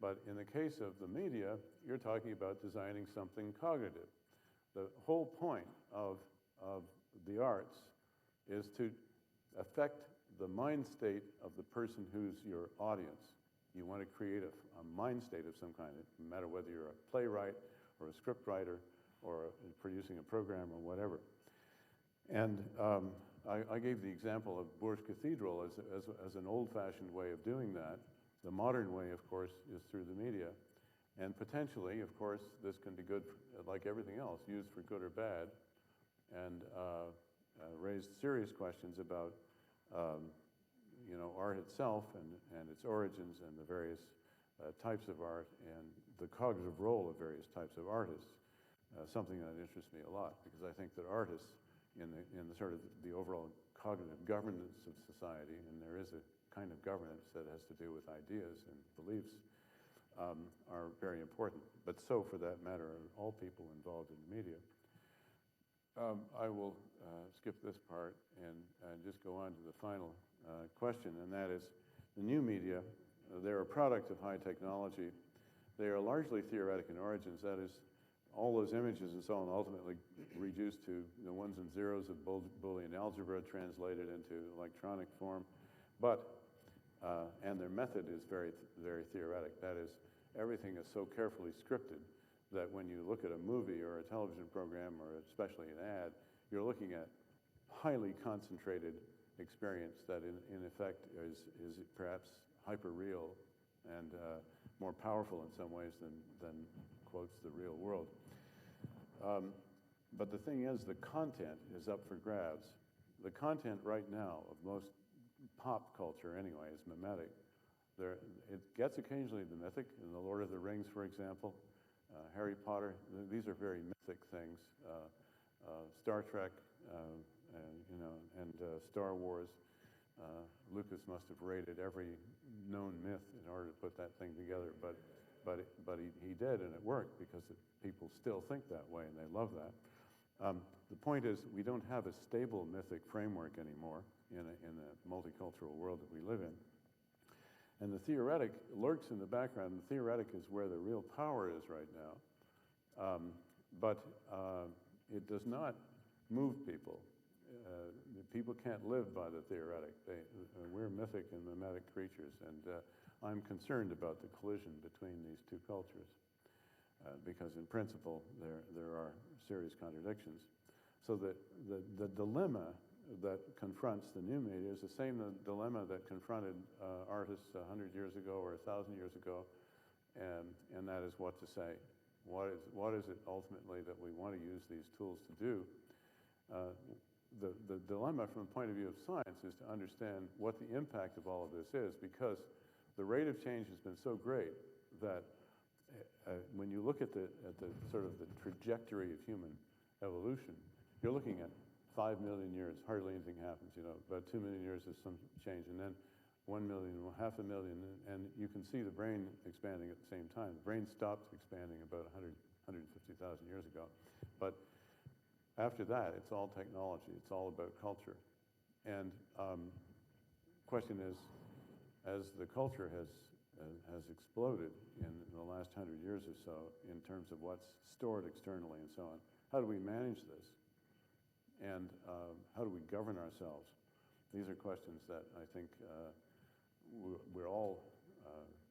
But in the case of the media, you're talking about designing something cognitive. The whole point of the arts is to affect the mind state of the person who's your audience. You want to create a mind state of some kind, no matter whether you're a playwright or a script writer or producing a program or whatever. And I gave the example of Bourges Cathedral as an old-fashioned way of doing that. The modern way, of course, is through the media. And potentially, of course, this can be good, like everything else, used for good or bad, and raise serious questions about art itself and its origins and the various types of art and the cognitive role of various types of artists. Something that interests me a lot, because I think that artists in the sort of the overall cognitive governance of society, and there is a kind of governance that has to do with ideas and beliefs, are very important. But so, for that matter, are all people involved in the media. I will skip this part and just go on to the final question, and that is the new media. They're a product of high technology. They are largely theoretic in origins. That is, all those images and so on ultimately reduced to the ones and zeros of Boolean algebra translated into electronic form. But, and their method is very, very theoretic. That is, everything is so carefully scripted that when you look at a movie or a television program or especially an ad, you're looking at highly concentrated experience that in effect is perhaps hyper-real and more powerful in some ways than quotes the real world. But the thing is, the content is up for grabs. The content right now of most pop culture anyway is mimetic. It gets occasionally the mythic, in The Lord of the Rings, for example, Harry Potter. These are very mythic things. Star Trek, and Star Wars. Lucas must have rated every known myth in order to put that thing together, but he did, and it worked because people still think that way, and they love that. The point is, we don't have a stable mythic framework anymore in the multicultural world that we live in. And the theoretic lurks in the background. The theoretic is where the real power is right now. But it does not move people. People can't live by the theoretic. We're mythic and mimetic creatures, and I'm concerned about the collision between these two cultures, because in principle there are serious contradictions. So the dilemma that confronts the new media is the same dilemma that confronted artists 100 years ago or 1,000 years ago, and that is what to say. What is it ultimately that we want to use these tools to do? The dilemma from the point of view of science is to understand what the impact of all of this is, because the rate of change has been so great that when you look at the sort of the trajectory of human evolution, you're looking at 5 million years, hardly anything happens, about 2 million years is some change, and then 1 million, 500,000, and you can see the brain expanding at the same time. The brain stopped expanding about 150,000 years ago. But after that, it's all technology. It's all about culture. And question is, as the culture has exploded in the last 100 years or so in terms of what's stored externally and so on, how do we manage this? And how do we govern ourselves? These are questions that I think we're all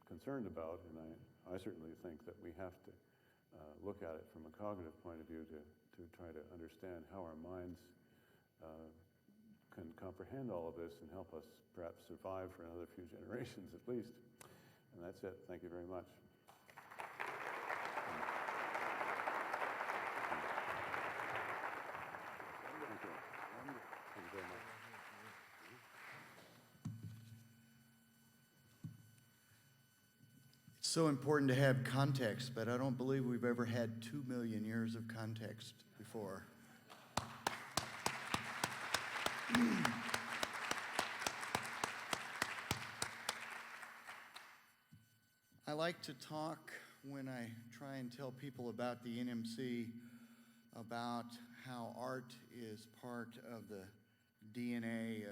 concerned about, and I certainly think that we have to look at it from a cognitive point of view to try to understand how our minds can comprehend all of this and help us perhaps survive for another few generations at least. And that's it. Thank you very much. Thank you. Thank you very much. It's so important to have context, but I don't believe we've ever had 2 million years of context before. I like to talk when I try and tell people about the NMC about how art is part of the DNA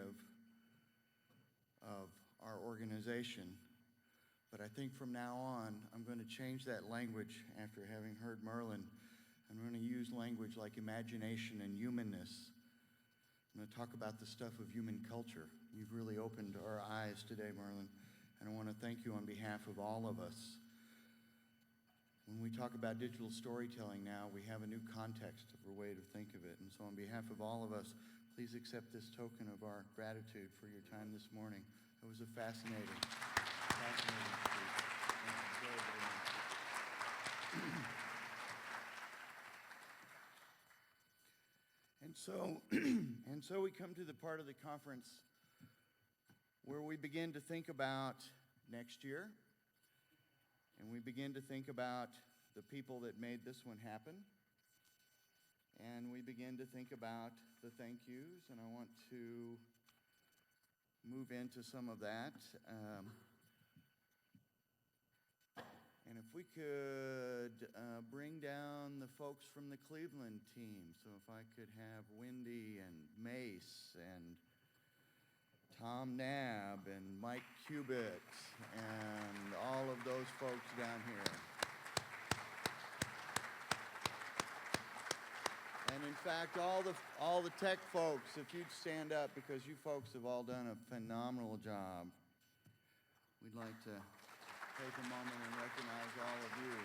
of our organization. But I think from now on, I'm going to change that language after having heard Merlin. I'm going to use language like imagination and humanness. I'm going to talk about the stuff of human culture. You've really opened our eyes today, Merlin, and I want to thank you on behalf of all of us. When we talk about digital storytelling now, we have a new context or way to think of it. And so on behalf of all of us, please accept this token of our gratitude for your time this morning. It was a fascinating speech. Thank you very, very much. And so we come to the part of the conference where we begin to think about next year, and we begin to think about the people that made this one happen, and we begin to think about the thank yous, and I want to move into some of that. And if we could bring down the folks from the Cleveland team. So if I could have Wendy and Mace and Tom Nab and Mike Cubitt and all of those folks down here. And in fact, all the tech folks, if you'd stand up, because you folks have all done a phenomenal job. We'd like to take a moment and recognize all of you.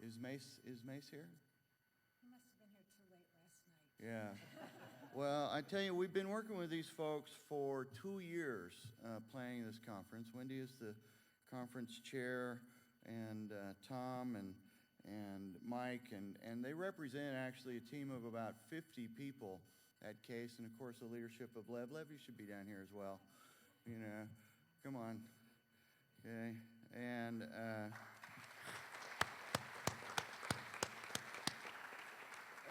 Is Mace here? He must have been here too late last night. Yeah. Well, I tell you, we've been working with these folks for 2 years planning this conference. Wendy is the conference chair, and Tom and Mike, and they represent actually a team of about 50 people at CASE, and of course the leadership of Lev. Lev, you should be down here as well. Come on. Okay.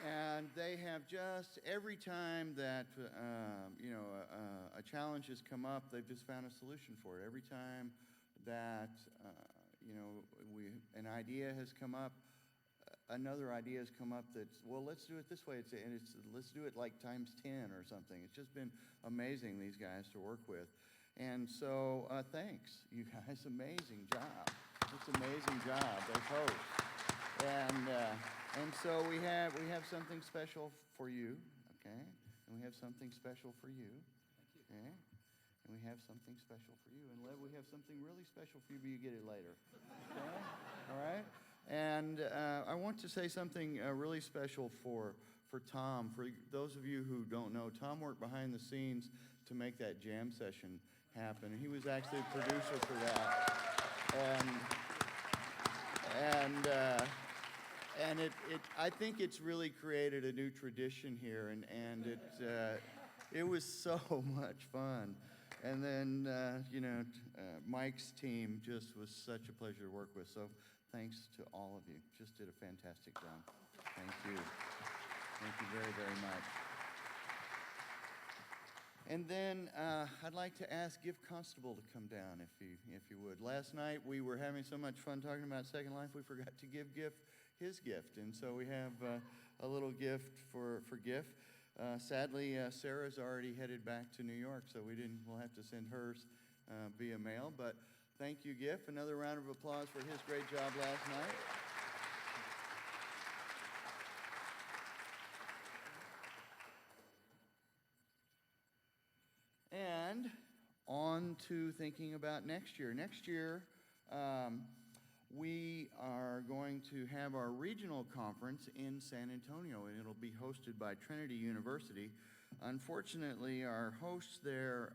And they have just, every time that, a challenge has come up, they've just found a solution for it. Every time that, an idea has come up, another idea has come up that's, well, let's do it this way. Let's do it like times 10 or something. It's just been amazing, these guys, to work with. And so, thanks, you guys. Amazing job. It's an amazing job as hosts. And so we have something special for you, okay? And we have something special for you, okay? And we have something special for you. And Lev, we have something really special for you, but you get it later, okay? All right? And I want to say something really special for Tom. For those of you who don't know, Tom worked behind the scenes to make that jam session happen. He was actually a producer for that. And I think it's really created a new tradition here, and It was so much fun. And then, Mike's team just was such a pleasure to work with. So thanks to all of you. Just did a fantastic job. Thank you. Thank you very, very much. And then I'd like to ask Gift Constable to come down if you would. Last night we were having so much fun talking about Second Life, we forgot to give Gift his gift. And so we have a little gift for Gift. Sadly, Sarah's already headed back to New York, so we'll have to send hers via mail. But thank you, Gift. Another round of applause for his great job last night. And on to thinking about next year. Next year, we are going to have our regional conference in San Antonio, and it'll be hosted by Trinity University. Unfortunately, our host there,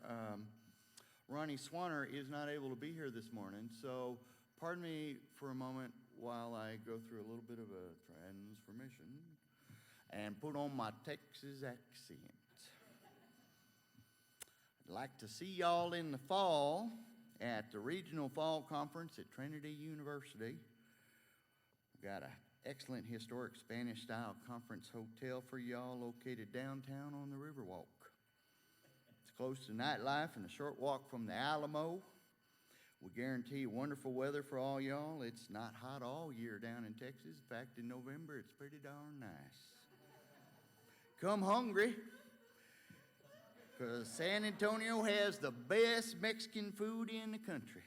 Ronnie Swanner, is not able to be here this morning, so pardon me for a moment while I go through a little bit of a transformation and put on my Texas accent. I'd like to see y'all in the fall at the Regional Fall Conference at Trinity University. We've got an excellent historic Spanish-style conference hotel for y'all located downtown on the Riverwalk. It's close to nightlife and a short walk from the Alamo. We guarantee wonderful weather for all y'all. It's not hot all year down in Texas. In fact, in November, it's pretty darn nice. Come hungry, because San Antonio has the best Mexican food in the country.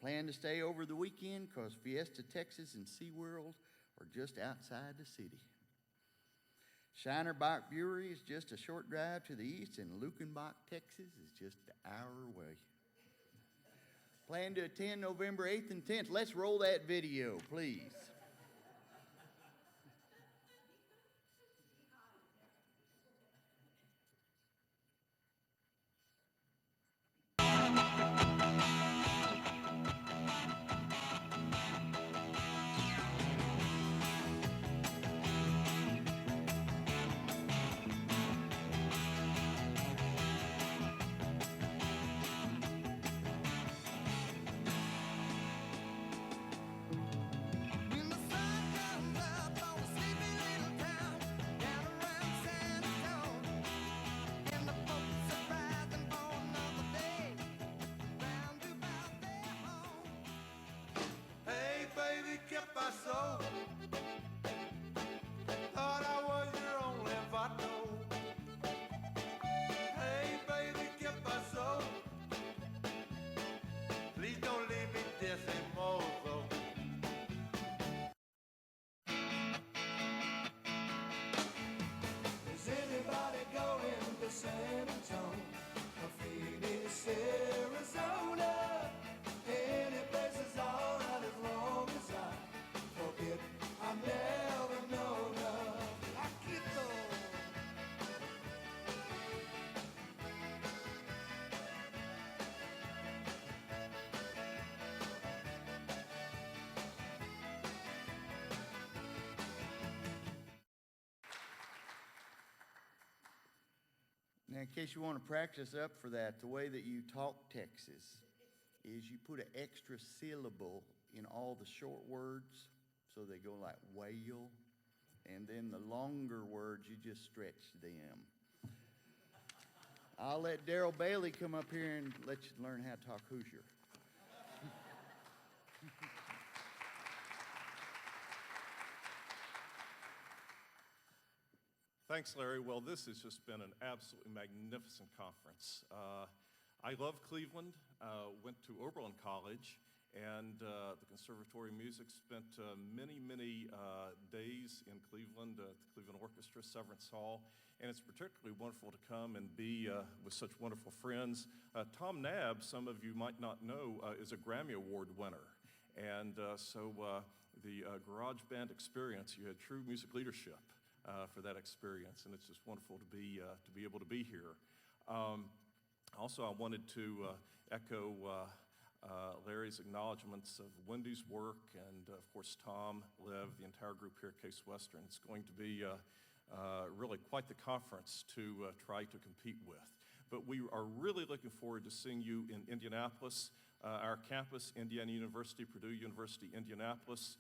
Plan to stay over the weekend because Fiesta, Texas and SeaWorld are just outside the city. Shinerbach Brewery is just a short drive to the east, and Lukenbach, Texas is just an hour away. Plan to attend November 8th and 10th. Let's roll that video, please. Now, in case you want to practice up for that, the way that you talk Texas is you put an extra syllable in all the short words, so they go like whale, and then the longer words, you just stretch them. I'll let Daryl Bailey come up here and let you learn how to talk Hoosier. Thanks, Larry. Well, this has just been an absolutely magnificent conference. I love Cleveland, went to Oberlin College, and the Conservatory of Music spent many days in Cleveland, the Cleveland Orchestra, Severance Hall, and it's particularly wonderful to come and be with such wonderful friends. Tom Nabb, some of you might not know, is a Grammy Award winner, and so the Garage Band experience, you had true music leadership for that experience, and it's just wonderful to be able to be here. Also, I wanted to echo Larry's acknowledgments of Wendy's work, and of course Tom, Lev, the entire group here at Case Western. It's going to be really quite the conference to try to compete with. But we are really looking forward to seeing you in Indianapolis. Our campus, Indiana University, Purdue University, Indianapolis,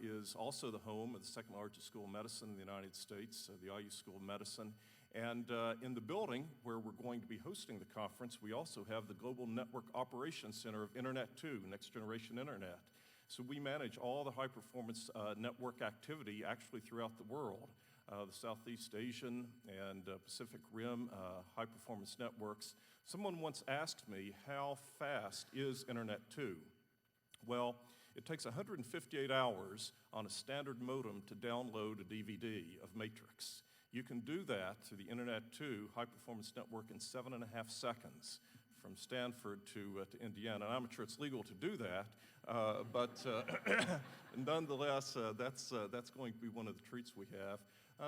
is also the home of the second largest school of medicine in the United States, the IU School of Medicine. And in the building where we're going to be hosting the conference, we also have the Global Network Operations Center of Internet 2, Next Generation Internet. So we manage all the high-performance network activity actually throughout the world. The Southeast Asian and Pacific Rim high-performance networks. Someone once asked me, how fast is Internet 2? Well, it takes 158 hours on a standard modem to download a DVD of Matrix. You can do that through the Internet 2 high-performance network in 7.5 seconds from Stanford to Indiana. And I'm not sure it's legal to do that, but nonetheless, that's going to be one of the treats we have.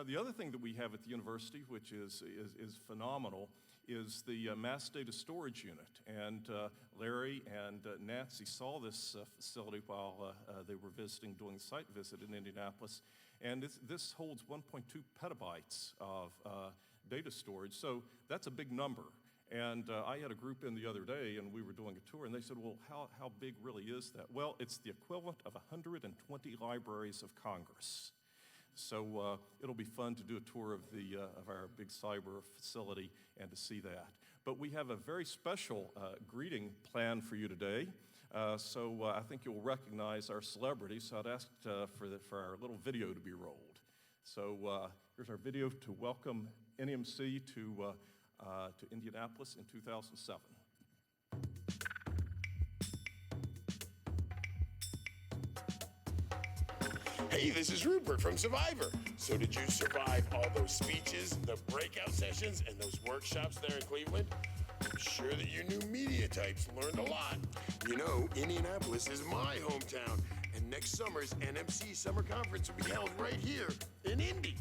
The other thing that we have at the university, which is phenomenal, is the mass data storage unit. And Larry and Nancy saw this facility while they were visiting, doing the site visit in Indianapolis. And this holds 1.2 petabytes of data storage, so that's a big number. And I had a group in the other day, and we were doing a tour, and they said, well, how big really is that? Well, it's the equivalent of 120 libraries of Congress. So it'll be fun to do a tour of our big cyber facility and to see that. But we have a very special greeting planned for you today. So I think you'll recognize our celebrities. So I'd ask for our little video to be rolled. So here's our video to welcome NMC to Indianapolis in 2007. Hey, this is Rupert from Survivor. So did you survive all those speeches, the breakout sessions, and those workshops there in Cleveland? I'm sure that you new media types learned a lot. You know, Indianapolis is my hometown, and next summer's NMC Summer Conference will be held right here in Indy.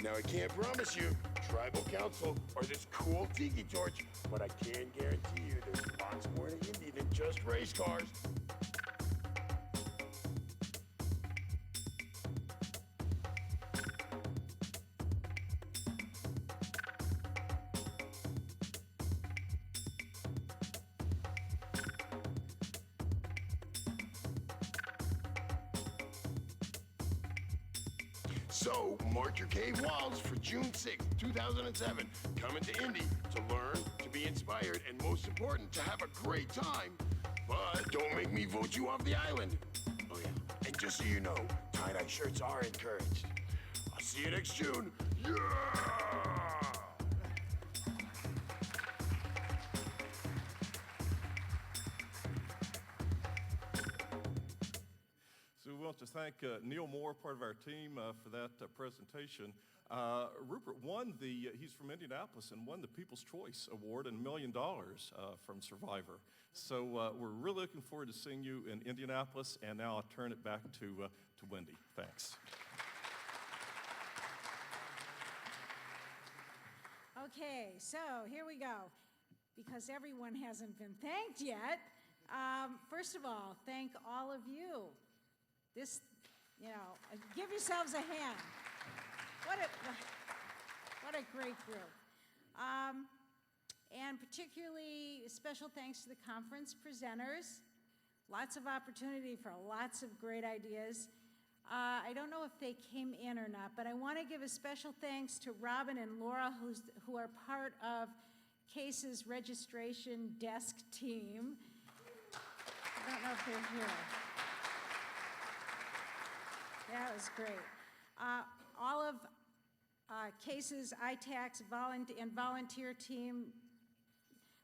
Now, I can't promise you tribal council or this cool tiki torch, but I can guarantee you there's lots more to Indy than just race cars. So, mark your cave walls for June 6th, 2007. Coming to Indy to learn, to be inspired, and most important, to have a great time. But don't make me vote you off the island. Oh yeah, and just so you know, tie-dye shirts are encouraged. I'll see you next June. Yeah! We want to thank Neil Moore, part of our team, for that presentation. Rupert won he's from Indianapolis, and won the People's Choice Award and $1 million from Survivor. So we're really looking forward to seeing you in Indianapolis, and now I'll turn it back to Wendy. Thanks. Okay, so here we go. Because everyone hasn't been thanked yet, first of all, thank all of you. This, give yourselves a hand. What a great group. And particularly special thanks to the conference presenters. Lots of opportunity for lots of great ideas. I don't know if they came in or not, but I want to give a special thanks to Robin and Laura, who are part of CASE's registration desk team. I don't know if they're here. That was great. All of CASE's ITAC's and volunteer team,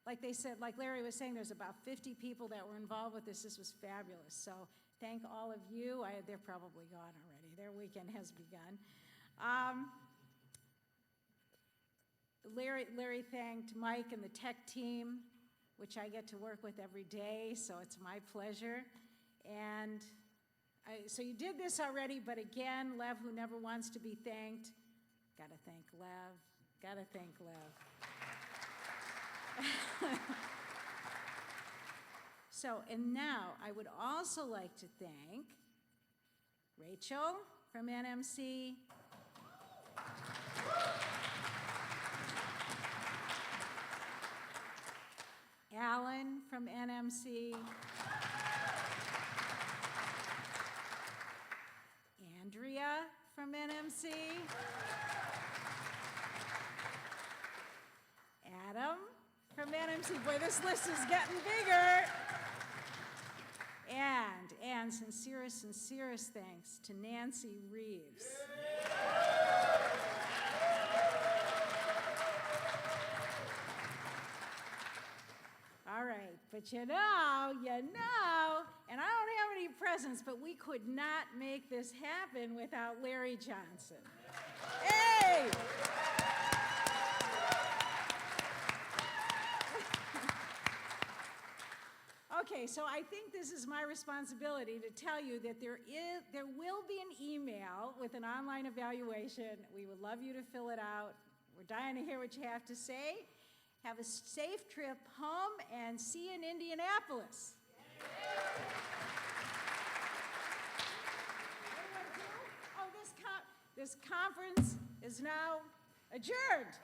like they said, like Larry was saying, there's about 50 people that were involved with this. This was fabulous. So thank all of you. They're probably gone already. Their weekend has begun. Larry thanked Mike and the tech team, which I get to work with every day, so it's my pleasure. And so you did this already, but again, Lev, who never wants to be thanked, gotta thank Lev, gotta thank Lev. So, and now I would also like to thank Rachel from NMC, Alan from NMC, Andrea from NMC, Adam from NMC. Boy, this list is getting bigger. And sincerest thanks to Nancy Reeves. All right, but you know, and I don't have any presents, but we could not make this happen without Larry Johnson. Hey! Okay, so I think this is my responsibility to tell you that there will be an email with an online evaluation. We would love you to fill it out. We're dying to hear what you have to say. Have a safe trip home and see you in Indianapolis. Oh, this conference is now adjourned.